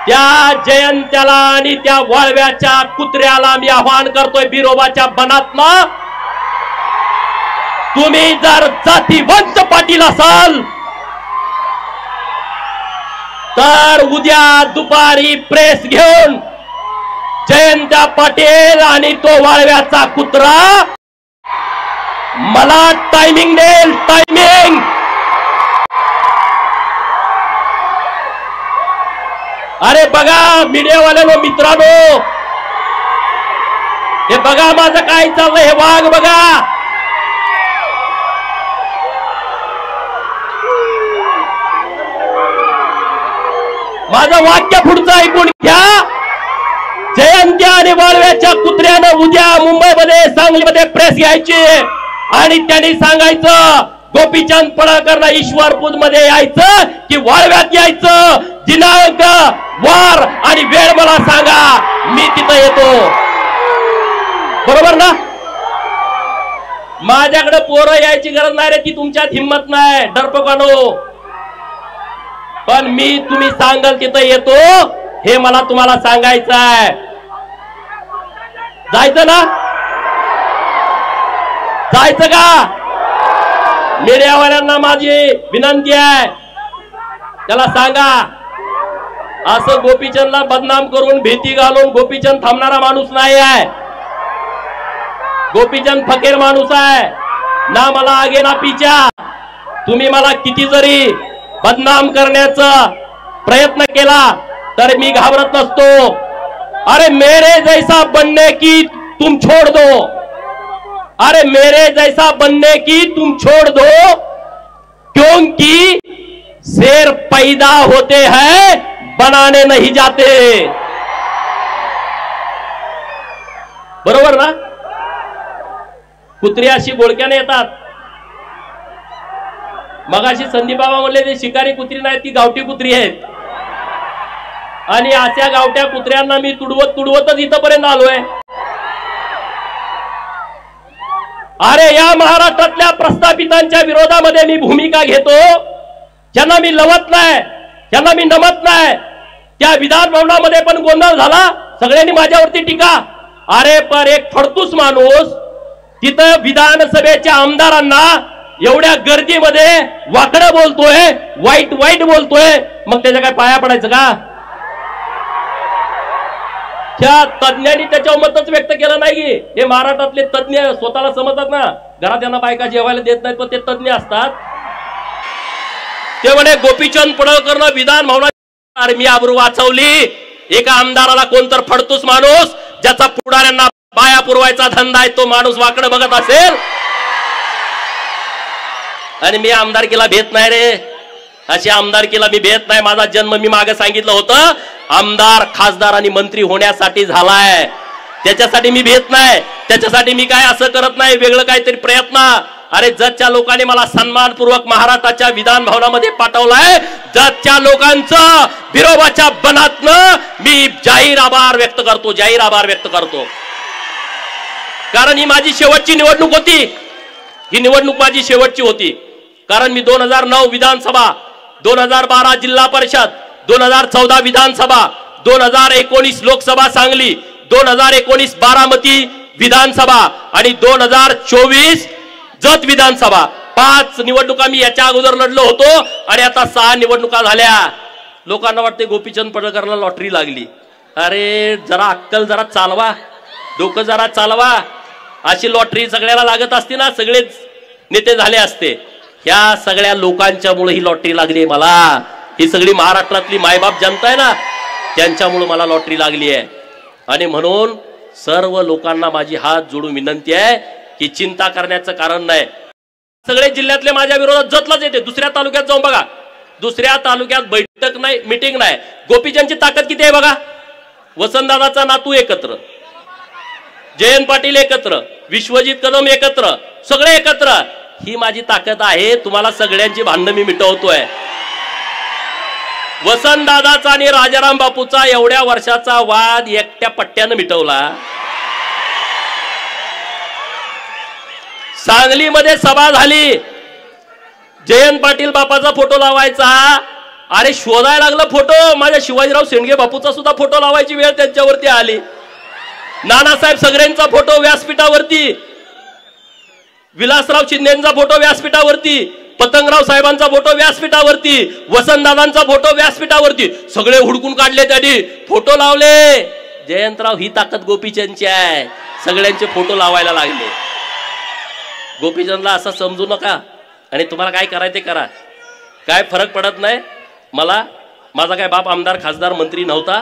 त्या जयंत्याला आणि त्या वाळव्याच्या कुत्र्याला मी आवाहन करतोय, बिरोबाच्या बनातनं तुम्ही जर जातीवंत पाटील असाल तर उद्या दुपारी प्रेस घेऊन जयंत्या पाटील आणि तो वाळव्याचा कुत्रा मला टायमिंग देईल. टायमिंग अरे बघा मीडियावाल्यानो, मित्रांनो, हे बघा माझं काय चाललंय, हे वाघ बघा. माझं वाक्य पुढचं ऐकून घ्या. जयंती आणि वाळव्याच्या कुत्र्यानं उद्या मुंबईमध्ये, सांगलीमध्ये प्रेस घ्यायची आणि त्यांनी सांगायचं गोपीचंद पडळकरला ईश्वरपूर मध्ये यायचं की वाळव्यात यायचं, दिनांक, वार आणि वेळ मला सांगा, मी तिथं येतो. बरोबर ना? माझ्याकडे पोरं यायची गरज नाही रे, ती तुमच्यात हिंमत नाही डरपोकानो. पण मी तुम्ही सांगाल तिथं येतो, हे मला तुम्हाला सांगायचं आहे. जायचं ना? जायचं का? मीडियावाल्यांना माझी विनंती आहे, त्याला सांगा असं गोपीचंदला बदनाम करून भीती घालून गोपीचंद थांबणारा माणूस नाही आहे. गोपीचंद फकीर माणूस आहे ना, मला आगे ना पीछा. तुम्ही मला किती जरी बदनाम करण्याचा प्रयत्न केला तर मी घाबरत नसतो. अरे मेरे जैसा बनने की तुम छोड़ दो, अरे मेरे जैसा बनने की तुम छोड़ दो, क्योंकि शेर पैदा होते हैं बनाने नहीं जाते. बरोबर ना? कुत्री अशी बोळक्याने येतात. मगाशी संदीप बाबा म्हणले ते शिकारी कुत्री नाही, ती गावठी कुत्री आहेत. आणि अशा गावठ्या कुत्र्यांना मी तुडवतच इथपर्यंत आलोय. अरे या महाराष्ट्रातल्या प्रस्थापितांच्या विरोधामध्ये मी भूमिका घेतो, ज्यांना मी लवत नाही, ज्यांना मी नमत नाही. त्या विधान भवनामध्ये पण गोंधळ झाला, सगळ्यांनी माझ्यावरती टीका. अरे पण एक फडतूस माणूस तिथं विधानसभेच्या आमदारांना एवढ्या गर्दीमध्ये वाकडं बोलतोय, वाईट वाईट बोलतोय, मग त्याच्या काय पाया पडायचं का? त्या तज्ञांनी त्याच्यावर मतच व्यक्त केलं नाही. हे महाराष्ट्रातले तज्ञ स्वतःला समजतात ना, घरात त्यांना बायका जेवायला देत नाहीत, पण ते तज्ञ असतात. ते म्हणे गोपीचंद पडळकरनं विधान भवनात मी आबरू वाचवली. एका आमदाराला कोणतर फडतूस माणूस ज्याचा पुढाऱ्यांना बाया पुरवायचा धंदा आहे, तो माणूस वाकडं बघत असेल आणि मी आमदारकीला भेट नाही रे, अशी आमदारकीला मी भेट नाही. माझा जन्म मी मागे सांगितलं होतं आमदार, खासदार आणि मंत्री होण्यासाठी झालाय, त्याच्यासाठी मी भेट नाही. त्याच्यासाठी मी काय असं करत नाही वेगळं काहीतरी प्रयत्न. अरे जतच्या लोकांनी मला सन्मानपूर्वक महाराष्ट्राच्या विधान भवनामध्ये पाठवलाय, जतच्या लोकांचं बिरोबाच्या बनातनं मी जाहीर आभार व्यक्त करतो, जाहीर आभार व्यक्त करतो. कारण ही माझी शेवटची निवडणूक होती, ही निवडणूक माझी शेवटची होती. कारण मी 2009 विधानसभा, 2012 जिल्हा परिषद, 2014 विधानसभा, 2019 लोकसभा सांगली, 2019 बारामती विधानसभा आणि 2024 जत विधानसभा, 5 निवडणुका मी याच्या अगोदर लढलो होतो आणि आता 6 निवडणुका झाल्या. लोकांना वाटते गोपीचंद पडळकरला लॉटरी लागली. अरे जरा अक्कल जरा चालवा, डोकं जरा चालवा. अशी लॉटरी सगळ्याला लागत असते ना, सगळेच नेते झाले असते. ह्या सगळ्या लोकांच्यामुळे ही लॉटरी लागली मला. ही सगळी महाराष्ट्रातली मायबाप जनता आहे ना, त्यांच्यामुळे मला लॉटरी लागली आहे. आणि म्हणून सर्व लोकांना माझी हात जोडून विनंती आहे की चिंता करण्याचं कारण नाही. सगळे जिल्ह्यातले माझ्या विरोधात जतलाच येते. दुसऱ्या तालुक्यात जाऊन बघा, दुसऱ्या तालुक्यात बैठक नाही, मिटिंग नाही. गोपीचंदची ताकद किती आहे बघा. वसंतदादाचा नातू एकत्र, जयंत पाटील एकत्र, विश्वजित कदम एकत्र, सगळे एकत्र. ही माझी ताकद आहे. तुम्हाला सगळ्यांची भांडणं मी मिटवतोय. वसंतदादाचा आणि राजाराम बापूचा एवढ्या वर्षाचा वाद एकट्या पट्ट्यानं मिटवला. सांगलीमध्ये सभा झाली, जयंत पाटील बापाचा फोटो लावायचा. अरे शोधायला लागला फोटो, माझ्या शिवाजीराव शेंडगे बापूचा सुद्धा फोटो लावायची वेळ त्यांच्यावरती आली. नानासाहेब सगळ्यांचा फोटो व्यासपीठावरती, विलासराव शिंदेचा फोटो व्यासपीठावरती, पतंगराव साहेबांचा फोटो व्यासपीठावरती, वसंतदादांचा फोटो व्यासपीठावरती. सगळे हुडकून काढले, त्यांनी फोटो लावले. जयंतराव, ही ताकद गोपीचंदची आहे. सगळ्यांचे फोटो लावायला लागले. गोपीचंदला असं समजू नका आणि तुम्हाला काय करायचं ते करा, काय फरक पडत नाही मला. माझा काय बाप आमदार खासदार मंत्री नव्हता,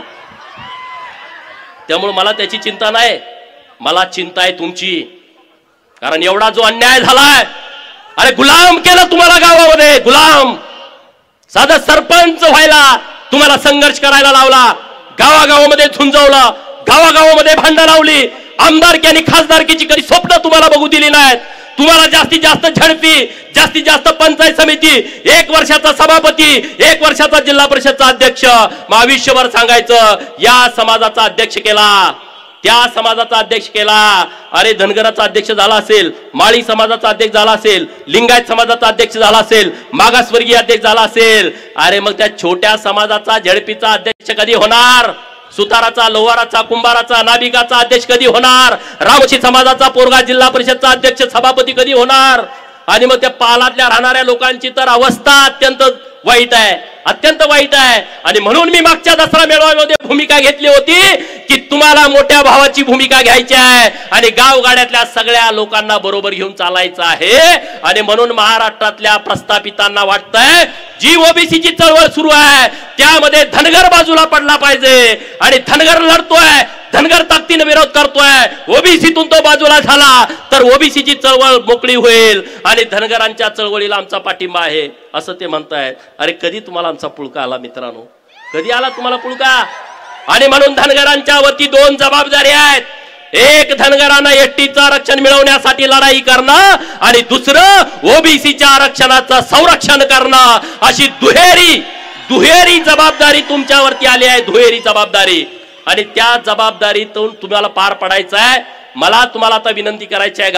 त्यामुळे मला त्याची चिंता नाही. मला चिंता आहे तुमची. कारण एवढा जो अन्याय झालाय, अरे गुलाम केलं तुम्हाला गावामध्ये, गुलाम. साधा सरपंच व्हायला तुम्हाला संघर्ष करायला लावला, गावागावामध्ये झुंजवलं, गावागावामध्ये भांडण लावली, आमदारकी आणि खासदारकीची कधी स्वप्न तुम्हाला बघू दिली नाहीत. तुम्हाला जास्तीत जास्त झडपी, जास्तीत जास्त पंचायत समिती, 1 वर्षाचा सभापती, 1 वर्षाचा जिल्हा परिषदचा अध्यक्ष, मग आयुष्यभर सांगायचं या समाजाचा अध्यक्ष केला, त्या समाजाचा अध्यक्ष केला. अरे धनगराचा अध्यक्ष झाला असेल, माळी समाजाचा अध्यक्ष झाला असेल, लिंगायत समाजाचा अध्यक्ष झाला असेल, मागासवर्गीय अध्यक्ष झाला असेल, अरे मग त्या छोट्या समाजाचा झडपीचा अध्यक्ष कधी होणार? सुताराचा, लोहाराचा, कुंभाराचा, नाभिकाचा अध्यक्ष कधी होणार? रामोशी समाजाचा पोरगा जिल्हा परिषदचा अध्यक्ष सभापती कधी होणार? आणि मग त्या पालातल्या राहणाऱ्या लोकांची तर अवस्था अत्यंत वाईट आहे, अत्यंत वाईट आहे. आणि म्हणून मी मागच्या दसरा मेळाव्यामध्ये भूमिका घेतली होती की तुम्हाला मोठ्या भावाची भूमिका घ्यायची आहे आणि गावगाड्यातल्या सगळ्या लोकांना बरोबर घेऊन चालायचं आहे. आणि म्हणून महाराष्ट्रातल्या प्रस्थापितांना वाटतंय जी ओबीसीची चळवळ सुरू आहे त्यामध्ये धनगर बाजूला पडला पाहिजे, आणि धनगर लढतोय, धनगर ताकदीने विरोध करतोय, ओबीसीतून तो बाजूला झाला तर ओबीसीची चळवळ मोकळी होईल आणि धनगरांच्या चळवळीला आमचा पाठिंबा आहे असं ते म्हणतायत. अरे कधी तुम्हाला आमचा पुळका आला मित्रांनो? कधी आला तुम्हाला पुळका? आणि म्हणून धनगरांच्या वती 2 जबाबदारी आहेत. एक, धनगरांना एसटीचं आरक्षण मिळवण्यासाठी लढाई करणं, आणि दुसरं ओबीसीच्या आरक्षणाचं संरक्षण करणं. अशी दुहेरी जबाबदारी तुमच्यावरती आली आहे, दुहेरी जबाबदारी. आणि त्या जबाबदारीतून तुम्हाला पार पडायचं आहे. मला तुम्हाला आता विनंती करायची आहे,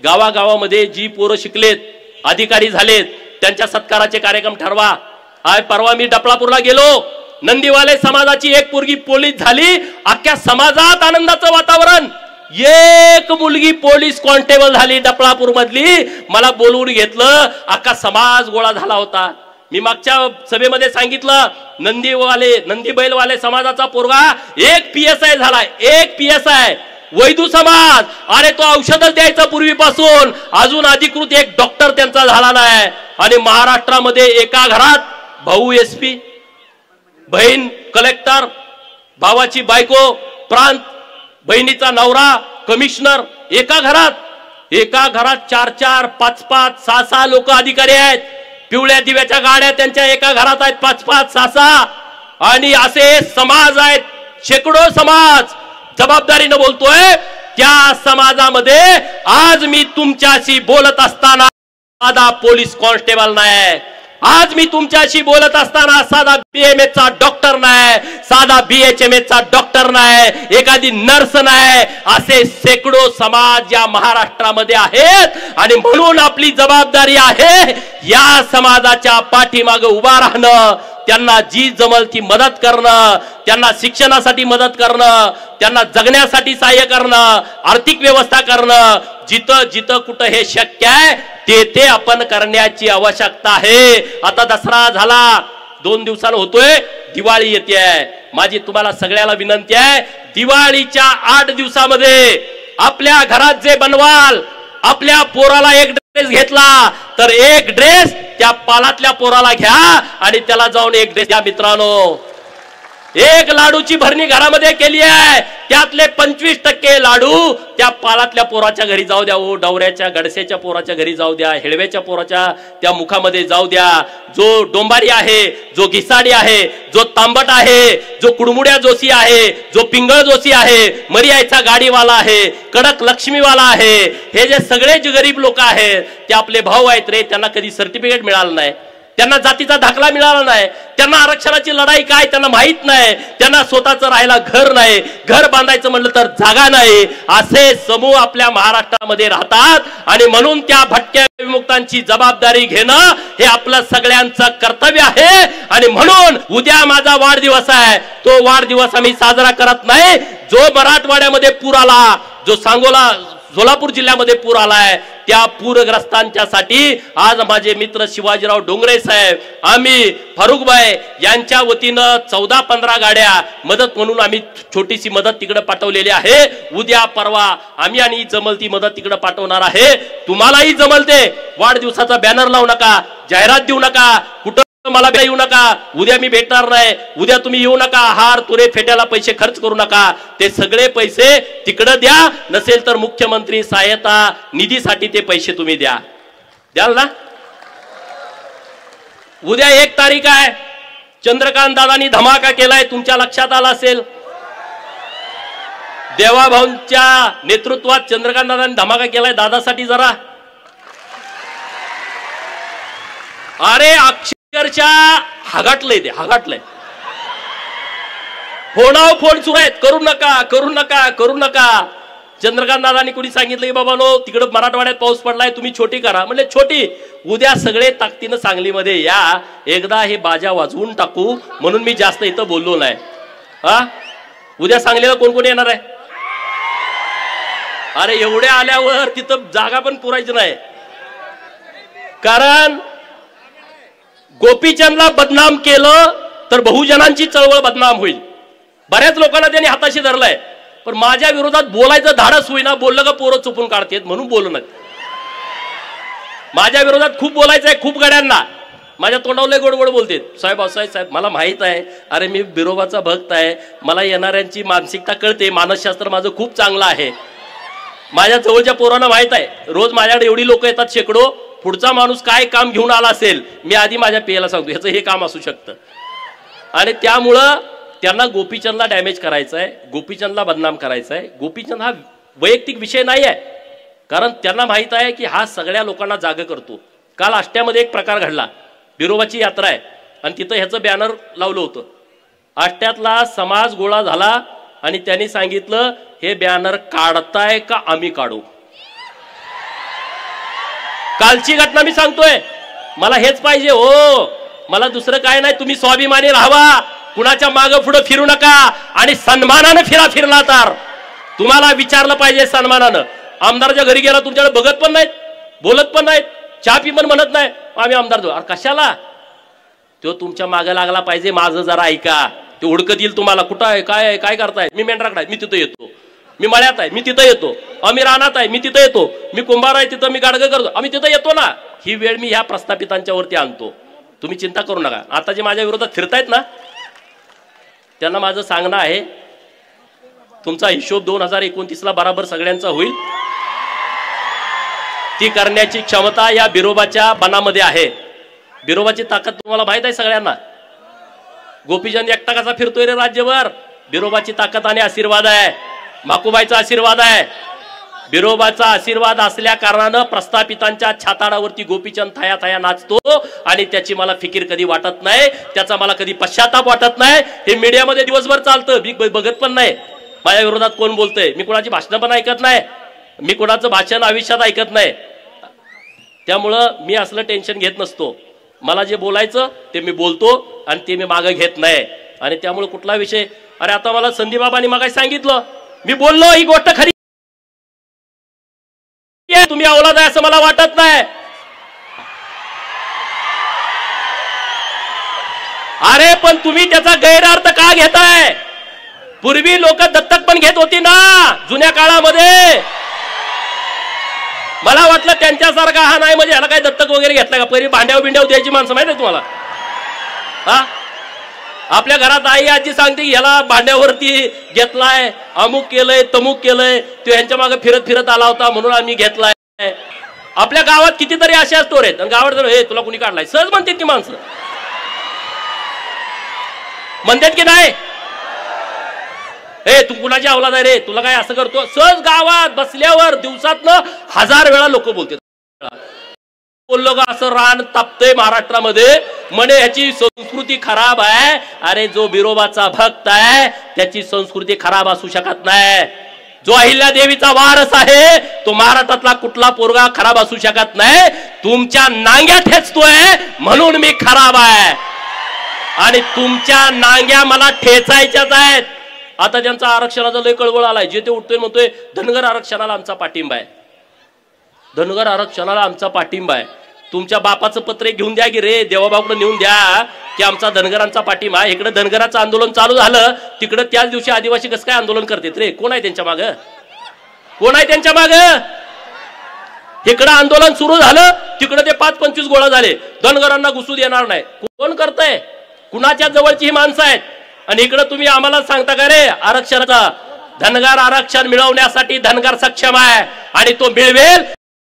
गावागावामध्ये जी पोरं शिकलेत, अधिकारी झालेत, त्यांच्या सत्काराचे कार्यक्रम ठरवा. परवा मी डपळापूरला गेलो, नंदीवाले समाजाची एक पोरगी पोलीस झाली, अख्ख्या समाजात आनंदाचं वातावरण. एक मुलगी पोलीस कॉन्स्टेबल झाली डपळापूर मधली, मला बोलवून घेतलं, अख्खा समाज गोळा झाला होता. मी मागच्या सभेमध्ये सांगितलं, नंदी बैलवाले समाजाचा पोरगा एक PSI झाला, एक PSI. वैदू समाज, अरे तो औषध द्यायचा पूर्वीपासून, अजून अधिकृत एक डॉक्टर त्यांचा झाला नाही. आणि महाराष्ट्रामध्ये एका घरात भाऊ SP, बहीण कलेक्टर, भावाची बायको प्रांत, बहिणीचा नवरा कमिशनर, एका घरात 4-4, 5-5, 6-6 लोक अधिकारी आहेत. पिवळ्या दिव्याच्या गाड्या त्यांच्या एका घरात आहेत, 5-5, 6-6. आणि असे समाज आहेत, शेकडो समाज. जबाबदारीनं बोलतोय, त्या समाजामध्ये आज मी तुमच्याशी बोलत असताना साधा पोलीस कॉन्स्टेबल नाही, आज मी तुमच्याशी बोलत असताना साधा BMS चा डॉक्टर नाही, साधा BHMS चा डॉक्टर नाही, एखादी नर्स नाही. असे शेकडो समाज या महाराष्ट्रामध्ये आहेत. आणि म्हणून आपली जबाबदारी आहे या समाजाच्या पाठीमागे उभा राहणं, त्यांना जी जमल ती मदत करणं, त्यांना शिक्षणासाठी मदत करणं, त्यांना जगण्यासाठी सहाय्य करणं, आर्थिक व्यवस्था करणं. जिथं जिथं कुठं हे शक्य आहे ते आपण करण्याची आवश्यकता आहे. आता दसरा झाला, 2 दिवसांनी होतोय, दिवाळी येते. माझी तुम्हाला सगळ्याला विनंती आहे, दिवाळीच्या 8 दिवसामध्ये आपल्या घरात जे बनवाल, आपल्या पोराला एक ड्रेस घेतला तर एक ड्रेस त्या पालातल्या पोराला घ्या आणि त्याला जाऊन एक ड्रेस द्या मित्रांनो. एक लाडूची भरणी घरामध्ये केली आहे, त्यातले 25% लाडू त्या पालातल्या पोराच्या घरी जाऊ द्या, डवऱ्याच्या गडसेच्या पोराच्या घरी जाऊ द्या, हेळव्याच्या पोराच्या त्या मुखामध्ये जाऊ द्या. जो डोंबारी आहे, जो घिसाडी आहे, जो तांबट आहे, जो कुडमुड्या जोशी आहे, जो पिंगळ जोशी आहे, मरियाचा गाडीवाला आहे, कडक लक्ष्मीवाला आहे, हे जे सगळे जे गरीब लोक आहेत ते आपले भाऊ आहेत रे. त्यांना कधी सर्टिफिकेट मिळालं नाही, त्यांना जातीचा दाखला मिळाला नाही, त्यांना आरक्षणाची लढाई काय त्यांना माहित नाही, त्यांना स्वतःचं राहायला घर नाही, घर बांधायचं म्हणलं तर जागा नाही. असे समूह आपल्या महाराष्ट्रामध्ये राहतात. आणि म्हणून त्या भटक्या विमुक्तांची जबाबदारी घेणं हे आपलं सगळ्यांचं कर्तव्य आहे. आणि म्हणून उद्या माझा वाढदिवस आहे, तो वाढदिवस आम्ही साजरा करत नाही. जो मराठवाड्यामध्ये पूर आला, जो सोलापूर जिल्ह्यामध्ये पूर आलाय, त्या पूरग्रस्तांच्यासाठी आज माझे मित्र शिवाजीराव डोंगरे साहेब, आम्ही फारुखबाई यांच्या वतीनं 14-15 गाड्या मदत म्हणून आम्ही छोटीशी मदत तिकडे पाठवलेली आहे. उद्या परवा आम्ही आणि जमल ती मदत तिकडे पाठवणार आहे. तुम्हालाही जमल ते वाढदिवसाचा बॅनर लावू नका, जाहिरात देऊ नका, कुठं मला येऊ नका, उद्या मी भेटणार नाही, उद्या तुम्ही येऊ नका, हार तुरे फेट्याला पैसे खर्च करू नका, ते सगळे पैसे तिकडे द्या, नसेल तर मुख्यमंत्री सहायता निधीसाठी ते पैसे तुम्ही द्याल ना. उद्या 1 तारीख आहे, चंद्रकांत दादांनी धमाका केलाय, तुमच्या लक्षात आला असेल. देवाभाऊंच्या नेतृत्वात चंद्रकांत दादांनी धमाका केलाय दादासाठी जरा. अरे अक्षरशः हागाटलंय ते, हागाटलंय. फोनावर फोन सुरू आहेत, करू नका करू नका करू नका. चंद्रकांत दादांनी कोणी सांगितलं की बाबा नो तिकडे मराठवाड्यात पाऊस पडलाय, तुम्ही छोटी करा. म्हणजे छोटी, उद्या सगळे ताकदीनं सांगलीमध्ये या, एकदा हे बाजा वाजवून टाकू, म्हणून मी जास्त इथं बोललो नाही. हा, उद्या सांगलीला कोण कोण येणार आहे? अरे एवढे आल्यावर तिथं जागा पण पुरायची नाही. कारण गोपीचंदला बदनाम केलं तर बहुजनांची चळवळ बदनाम होईल. बऱ्याच लोकांना त्यांनी हाताशी धरलाय, पण माझ्या विरोधात बोलायचं धाडस होईना. बोललं का पोरं चुपून काढतेत म्हणून बोलू नये. माझ्या विरोधात खूप बोलायचंय, खूप गड्यांना माझ्या तोंडावर गोड गोड बोलते. साहेब साहेब मला माहित आहे, अरे मी बिरोबाचा भक्त आहे, मला येणाऱ्यांची मानसिकता कळते, मानसशास्त्र माझं खूप चांगलं आहे. माझ्या जवळच्या पोरांना माहित आहे, रोज माझ्याकडे एवढी लोक येतात शेकडो. पुढचा माणूस काय काम घेऊन आला असेल, मी आधी माझ्या पेयाला सांगतो ह्याचं हे काम असू शकतं. आणि त्यामुळं त्यांना गोपीचंदला डॅमेज करायचं आहे, गोपीचंदला बदनाम करायचं आहे. गोपीचंद हा वैयक्तिक विषय नाही आहे, कारण त्यांना माहित आहे की हा सगळ्या लोकांना जाग करतो. काल आष्ट्यामध्ये एक प्रकार घडला, बिरोबाची यात्रा आहे आणि तिथं ह्याचं बॅनर लावलं होतं. आष्ट्यातला समाज गोळा झाला आणि त्यांनी सांगितलं हे बॅनर काढताय का आम्ही काढू. कालची घटना मी सांगतोय, मला हेच पाहिजे हो, मला दुसरं काय नाही. तुम्ही स्वाभिमानी राहावा, कुणाच्या मागं पुढं फिरू नका आणि सन्मानानं फिरला तर तुम्हाला विचारलं पाहिजे सन्मानानं. आमदाराच्या घरी गेला, तुमच्याकडे बघत पण नाहीत, बोलत पण नाहीत, चहा पी पण म्हणत नाही, आम्ही आमदार देऊ. अरे कशाला? तो तुमच्या मागे लागला पाहिजे. माझं जरा ऐका, ते हुडकत येईल तुम्हाला. कुठं आहे, काय आहे, काय करताय? मी मेंढराकडे आहे, मी तिथं येतो. मी मळ्यात आहे, मी तिथं येतो. आम्ही रानात आहे, मी तिथं येतो. मी कुंभार आहे, तिथं मी गाडगं करतो, आम्ही तिथं येतो ना. ही वेळ मी ह्या प्रस्थापितांच्या वरती आणतो, तुम्ही चिंता करू नका. आता जे माझ्या विरोधात फिरतायत ना, त्यांना माझं सांगणं आहे, तुमचा हिशोब 2029ला बराबर सगळ्यांचा होईल. ती करण्याची क्षमता या बिरोबाच्या बनामध्ये आहे. बिरोबाची ताकद तुम्हाला माहित आहे सगळ्यांना. गोपीचंद एकटा कसा फिरतोय रे राज्यभर? बिरोबाची ताकद आणि आशीर्वाद आहे, माकुबाईचा आशीर्वाद आहे. बिरोबाचा आशीर्वाद असल्या कारणानं प्रस्थापितांच्या छाताडावरती गोपीचंद थाया थाया नाचतो आणि त्याची मला फिकीर कधी वाटत नाही, त्याचा मला कधी पश्चाताप वाटत नाही. हे मीडियामध्ये दिवसभर चालतं, मी बघत पण नाही माझ्या विरोधात कोण बोलतंय. मी कोणाची भाषणं पण ऐकत नाही, मी कोणाचं भाषण आयुष्यात ऐकत नाही. त्यामुळं मी असलं टेन्शन घेत नसतो. मला जे बोलायचं ते मी बोलतो आणि ते मी मागं घेत नाही. आणि त्यामुळे कुठला विषय, अरे आता मला संदीप बाबांनी मागे सांगितलं, मी बोललो ही गोष्ट खरी, तुम्ही अवलाद आहे असं मला वाटत नाही. अरे पण तुम्ही त्याचा गैरअर्थ का घेताय? पूर्वी लोक दत्तक पण घेत होती ना जुन्या काळामध्ये. मला वाटलं त्यांच्यासारखा हा नाही, म्हणजे ह्याला काय दत्तक वगैरे घेतला का? पहिले भांड्यावर बिंड्यावर द्यायची माणसं माहिती आहे तुम्हाला. हा, आपल्या घरात आई आजी सांगते ह्याला भांड्यावरती घेतलाय, अमुक केलंय तमुक केलंय, तो ह्यांच्या मागे फिरत फिरत आला होता म्हणून आम्ही घेतलाय. आपल्या गावात कितीतरी अशा स्टोर आहेत, आणि गावात हे तुला कुणी काढलाय सहज म्हणतात ती माणसं, म्हणतात की नाही, हे तू कुणाची अवलाद आहे रे, तुला काय असं करतो. सहज गावात बसल्यावर दिवसातनं 1000 वेळा लोक बोलतात. बोललो का असं रान तापतंय महाराष्ट्रामध्ये, म्हणे ह्याची संस्कृती खराब आहे. अरे जो बिरोबाचा भक्त आहे त्याची संस्कृती खराब असू शकत नाही. जो अहिल्यादेवीचा वारस आहे तो महाराष्ट्रातला कुठला पोरगा खराब असू शकत नाही. तुमच्या नांग्या ठेचतोय म्हणून मी खराब आहे, आणि तुमच्या नांग्या मला ठेचायच्याच आहेत. आता त्यांचा आरक्षणाचा लय कळवळ आलाय, जे ते उठतोय म्हणतोय धनगर आरक्षणाला आमचा पाठिंबा आहे, धनगर आरक्षणाला आमचा पाठिंबा आहे. तुमच्या बापाचं पत्र घेऊन द्या की रे, देवाबाकडे नेऊन द्या की आमचा धनगरांचा पाठिंबा आहे. इकडे धनगराचं आंदोलन चालू झालं, तिकडे त्याच दिवशी आदिवासी कसं काय आंदोलन करतात रे? कोण आहे त्यांच्या मागं? कोण आहे त्यांच्या मागं? इकडं आंदोलन सुरू झालं, तिकडे ते 5-25 गोळा झाले, धनगरांना घुसू देणार नाही. कोण करतंय? कुणाच्या जवळची ही माणसं आहेत? आणि इकडे तुम्ही आम्हाला सांगता का रे आरक्षणाचा? धनगर आरक्षण मिळवण्यासाठी धनगर सक्षम आहे आणि तो मिळवेल.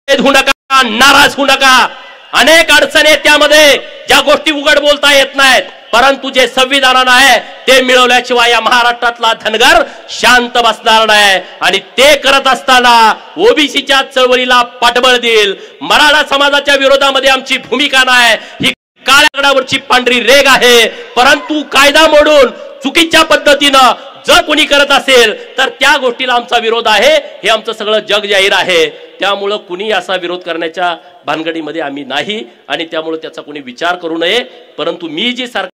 होऊ नका, नाराज होऊ नका. अनेक अडचणी आहेत त्यामध्ये, ज्या गोष्टी उघड बोलता येत नाहीत, परंतु जे संविधानानं आहे ते मिळवल्याशिवाय या महाराष्ट्रातला धनगर शांत बसणार नाही. आणि ते करत असताना ओबीसीच्या चळवळीला पाठबळ देईल. मराठा समाजाच्या विरोधामध्ये आमची भूमिका नाही, ही काळ्यागडावरची पांढरी रेग आहे. परंतु कायदा मोडून चुकीच्या पद्धतीनं जर कोणी करत असेल तर त्या गोष्टीला आमचा विरोध आहे, हे आमचं सगळं जग जाहीर आहे. त्यामुळं कुणी असा विरोध करण्याच्या भानगडीमध्ये आम्ही नाही आणि त्यामुळे त्याचा कोणी विचार करू नये. परंतु मी जी सरकार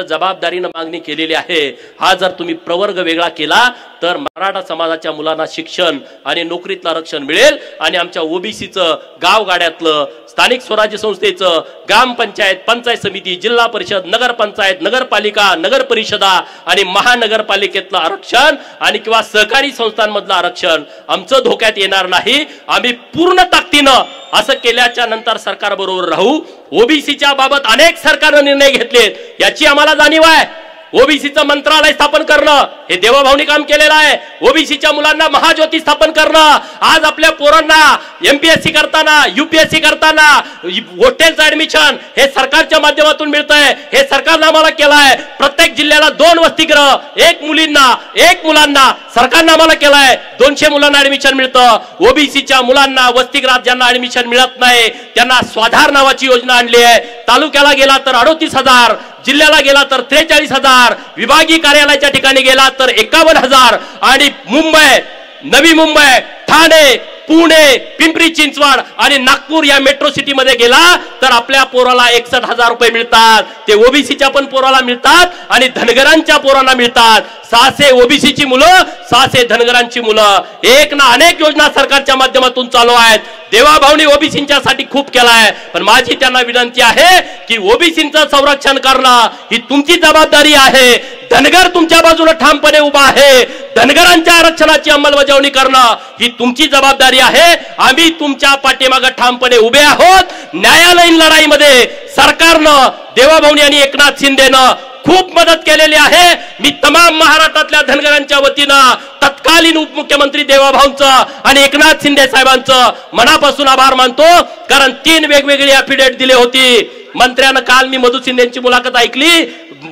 जबाबदारीनं मागणी केलेली आहे, हा जर तुम्ही प्रवर्ग वेगळा केला तर मराठा समाजाच्या मुलांना शिक्षण आणि नोकरीतलं आरक्षण मिळेल आणि आमच्या ओबीसीचं गावगाड्यातलं, स्थानिक स्वराज्य संस्थेचं, ग्रामपंचायत, पंचायत समिती, जिल्हा परिषद, नगरपंचायत, नगरपालिका, नगर परिषदा आणि महानगरपालिकेतलं आरक्षण आणि किंवा सहकारी संस्थांमधलं आरक्षण आमचं धोक्यात येणार नाही. आम्ही पूर्ण ताकदीनं असं केल्याच्या नंतर सरकार बरोबर राहू. ओबीसीच्या बाबत अनेक सरकारने निर्णय घेतलेत, याची आम्हाला जाणीव आहे. ओबीसीचं मंत्रालय स्थापन करणं हे देवाभाऊनी काम केलेलं आहे. ओबीसीच्या मुलांना महाज्योती स्थापन करणं, आज आपल्या पोरांना एमपीएससी करताना, यूपीएससी करताना हॉटेलचं ऍडमिशन हे सरकारच्या माध्यमातून मिळतंय, हे सरकारनं आम्हाला केलंय. प्रत्येक जिल्ह्याला 2 वसतिगृह, 1 मुलींना 1 मुलांना सरकारनं आम्हाला केलंय. 200 मुलांना ऍडमिशन मिळतं. ओबीसीच्या मुलांना वसतिगृहात ज्यांना ऍडमिशन मिळत नाही त्यांना स्वाधार नावाची योजना आणली आहे. तालुक्याला गेला तर 38,000, जिल्ह्याला गेला तर 43,000, विभागीय कार्यालयाच्या ठिकाणी गेला तर 51,000 आणि मुंबई, नवी मुंबई, ठाणे, पुणे, पिंपरी चिंचवड आणि नागपूर या मेट्रो सिटी मध्ये गेला तर आपल्या पोराला 61,000 रुपये मिळतात. ते ओबीसीच्या पण पोराला मिळतात आणि धनगरांच्या पोरांना मिळतात. 600 ओबीसीची मुलं, 600 धनगरांची मुलं. एक ना अनेक योजना सरकारच्या माध्यमातून चालू आहेत. देवाभाऊनी ओबीसींच्या साठी खूप केलाय, पण माझी त्यांना विनंती आहे की ओबीसींचं संरक्षण करणं ही तुमची जबाबदारी आहे. धनगर तुमच्या बाजूने ठामपणे उभा आहे. धनगरांच्या आरक्षणाची अंमलबजावणी करणं ही तुमची जबाबदारी आहे. आम्ही तुमच्या पाठीमागे ठामपणे उभे आहोत. न्यायालयीन लढाईमध्ये सरकारनं, देवाभाऊनी आणि एकनाथ शिंदेनं खूप मदत केलेली आहे. मी तमाम महाराष्ट्रातल्या धनगरांच्या वतीनं तत्कालीन उपमुख्यमंत्री देवाभाऊंचं आणि एकनाथ शिंदे साहेबांचं मनापासून आभार मानतो. कारण 3 वेगवेगळी ॲफिडेव्हिट दिली होती. मंत्र्यानं, काल मी मधु शिंदेची मुलाखत ऐकली,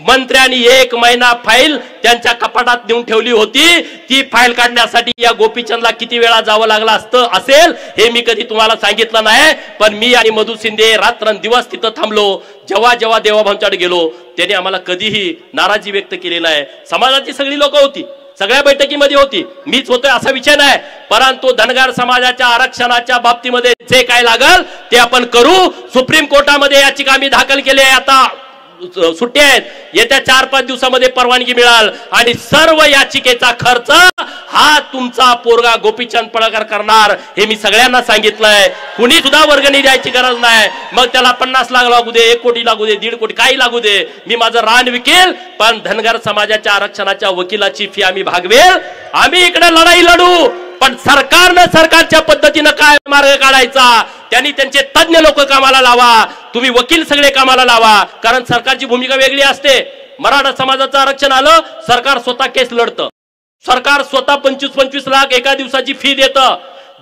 मंत्र्यांनी 1 महिना फाईल त्यांच्या कपाटात नेऊन ठेवली होती. ती फाईल काढण्यासाठी या गोपीचंदला किती वेळा जावं लागलं असेल हे मी कधी तुम्हाला सांगितलं नाही. पण मी आणि मधु शिंदे रात्रंदिवस तिथं थांबलो. जेव्हा जेव्हा देवाभाऊंच्याकडे गेलो त्यांनी आम्हाला कधीही नाराजी व्यक्त केली नाही. समाजाची सगळी लोक होती, सगळ्या बैठकीमध्ये होती, मीच होतोय असा विषय नाही. परंतु धनगर समाजाच्या आरक्षणाच्या बाबतीमध्ये जे काय लागल ते आपण करू. सुप्रीम कोर्टामध्ये याचिका आम्ही दाखल केली आहे. आता सुट्टी आहेत, येत्या 4-5 दिवसामध्ये परवानगी मिळाल आणि सर्व याचिकेचा खर्च हा तुमचा पोरगा गोपीचंद पडळकर करणार हे मी सगळ्यांना सांगितलंय. कुणी सुद्धा वर्गणी द्यायची गरज नाही. मग त्याला 50 लाख लागू दे, 1 कोटी लागू दे, 1.5 कोटी काही लागू दे, मी माझं रान विकेल, पण धनगर समाजाच्या आरक्षणाच्या वकिलाची फी आम्ही भागवेल. आम्ही इकडे लढाई लढू, पण सरकारनं सरकारच्या पद्धतीनं काय मार्ग काढायचा त्यांनी त्यांचे तज्ञ लोक कामाला लावा. तुम्ही वकील सगळे कामाला लावा, कारण सरकारची भूमिका वेगळी असते. मराठा समाजाचं आरक्षण आलं, सरकार स्वतः केस लढतं, सरकार स्वतः 25-25 लाख एका दिवसाची फी देतं.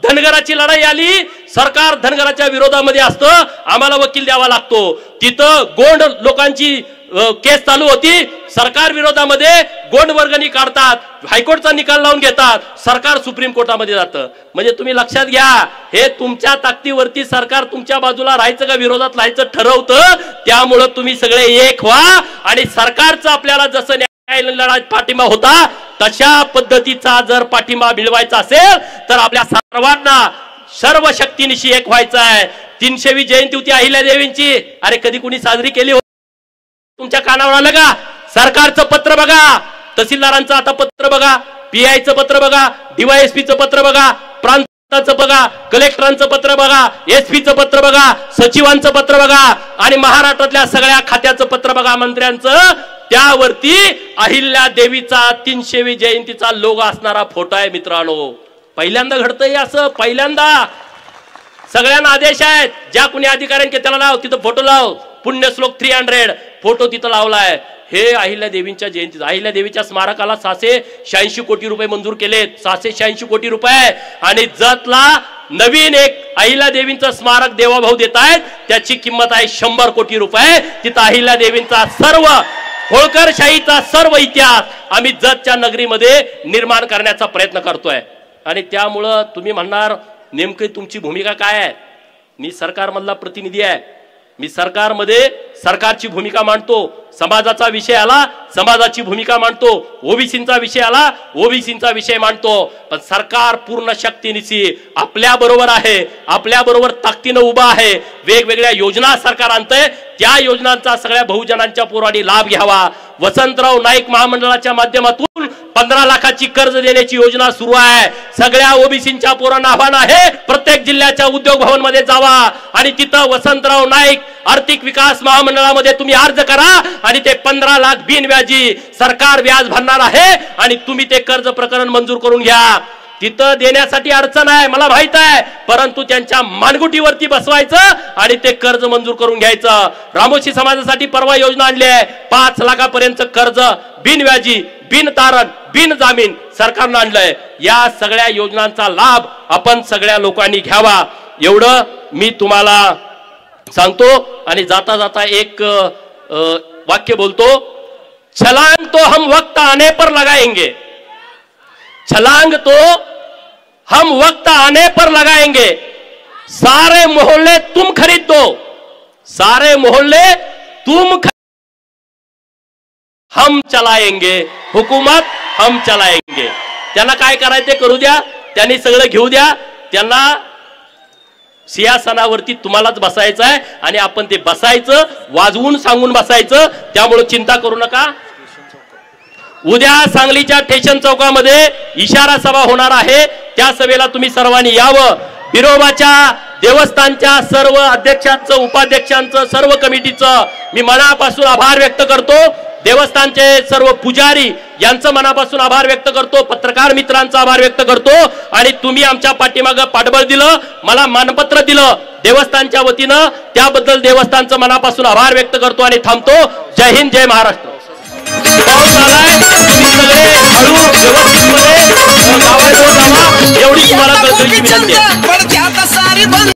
धनगराची लढाई आली, सरकार धनगराच्या विरोधामध्ये असतं, आम्हाला वकील द्यावा लागतो. तिथं गोंड लोकांची केस चालू होती, सरकार विरोधामध्ये गोंड वर्गणी काढतात, हायकोर्टचा निकाल लावून घेतात, सरकार सुप्रीम कोर्टामध्ये जातं. म्हणजे तुम्ही लक्षात घ्या, हे तुमच्या ताकदीवरती सरकार तुमच्या बाजूला राहायचं का विरोधात राहायचं ठरवतं. त्यामुळं तुम्ही सगळे एक व्हा आणि सरकारचं आपल्याला जसं लढा पाठिंबा होता तशा पद्धतीचा जर पाठिंबा मिळवायचा असेल तर आपल्या सर्वांना सर्व शक्तीनिशी एक व्हायचं आहे. 300वी जयंती होती अहिल्यादेवींची, अरे कधी कुणी साजरी केली होती? तुमच्या कानावर आलं का? सरकारचं पत्र बघा, तहसीलदारांचं आता पत्र बघा, पीआयचं पत्र बघा, डीवायएसपीचं पत्र बघा, प्रांताचं बघा, कलेक्टरांचं पत्र बघा, एसपीचं पत्र बघा, सचिवांचं पत्र बघा आणि महाराष्ट्रातल्या सगळ्या खात्याचं पत्र बघा, मंत्र्यांचं. त्यावरती अहिल्या देवीचा 300वी जयंतीचा लोगो असणारा फोटो आहे. मित्रांनो, पहिल्यांदा घडतंय असं, पहिल्यांदा सगळ्यांना आदेश आहेत, ज्या कुणी अधिकाऱ्यांनी त्याला लाव, तिथं फोटो लाव, पुण्यश्लोक 300 फोटो तिथं लावलाय. हे अहिल्या देवींच्या जयंती, अहिल्या देवीच्या स्मारकाला 686 कोटी रुपये मंजूर केलेत, 686 कोटी रुपये. आणि जतला नवीन एक अहिल्या देवींचं स्मारक देवाभाऊ देत आहेत, त्याची किंमत आहे 100 कोटी रुपये. तिथं अहिल्या देवींचा सर्व होळकरशाहीचा सर्व इतिहास आम्ही जतच्या नगरीमध्ये निर्माण करण्याचा प्रयत्न करतोय. आणि त्यामुळं तुम्ही म्हणणार नेमकी तुमची भूमिका काय आहे? मी सरकारमधला प्रतिनिधी आहे, मी सरकारमध्ये सरकारची भूमिका मांडतो. समाजाचा विषय आला समाजाची भूमिका मांडतो, ओबीसींचा विषय आला ओबीसींचा विषय मांडतो. पण सरकार पूर्ण शक्तीनिशी आपल्या बरोबर आहे, आपल्या बरोबर ताकदीनं उभा आहे. वेगवेगळ्या योजना सरकार आणतंय, त्या योजनांचा सगळ्या बहुजनांच्या पोरांनी लाभ घ्यावा. वसंतराव नाईक महामंडळाच्या माध्यमातून 15 लाखाची कर्ज देण्याची योजना सुरू आहे. सगळ्या ओबीसींच्या पोरांना आव्हान आहे, प्रत्येक जिल्ह्याच्या उद्योग भवन मध्ये जावा आणि तिथं वसंतराव नाईक आर्थिक विकास महामंडळामध्ये तुम्ही अर्ज करा आणि ते 15 लाख बिनव्याजी सरकार व्याज भरणार आहे आणि तुम्ही ते कर्ज प्रकरण मंजूर करून घ्या. तिथं देण्यासाठी अडचण आहे मला माहित आहे, परंतु त्यांच्या मानगुटीवरती बसवायचं आणि ते कर्ज मंजूर करून घ्यायचं. रामोशी समाजासाठी परवा योजना आणली आहे, 5 लाखापर्यंत कर्ज बिनव्याजी, बिन तारण, बिन जामीन सरकारनं आणलंय. या सगळ्या योजनांचा लाभ आपण सगळ्या लोकांनी घ्यावा, एवढं मी तुम्हाला सांगतो. आणि जाता जाता एक वाक्य बोलतो, छलांग तो हम वक्त आने पर लगाएंगे, छलांग तो हम वक्त आने पर लगाएंगे, सारे मोहल्ले तुम खरीद दो, सारे मोहल्ले तुम हम चलाएंगे, हुकूमत हम चलाएंगे. त्यांना काय करायचं ते करू द्या, त्यांनी सगळं घेऊ द्या. त्यांना सिंहासनावरती तुम्हालाच बसायचं आहे आणि आपण ते बसायचं, वाजवून सांगून बसायचं. त्यामुळे चिंता करू नका. उद्या सांगलीच्या स्टेशन चौकामध्ये इशारा सभा होणार आहे, त्या सभेला तुम्ही सर्वांनी यावं. बिरोबाच्या देवस्थानच्या सर्व अध्यक्षांचं, उपाध्यक्षांचं, सर्व कमिटीचं मी मनापासून आभार व्यक्त करतो. देवस्थानचे सर्व पुजारी यांचं मनापासून आभार व्यक्त करतो. पत्रकार मित्रांचा आभार व्यक्त करतो. आणि तुम्ही आमच्या पाठीमागं पाठबळ दिलं, मला मानपत्र दिलं देवस्थानच्या वतीनं, त्याबद्दल देवस्थानचं मनापासून आभार व्यक्त करतो आणि थांबतो. जय हिंद, जय महाराष्ट्र. पाऊस आलाय, तुम्ही सगळे हळू व्यवस्थितपणे गावाजवळ जावा, एवढी तुम्हाला कळकळीची विनंती आहे.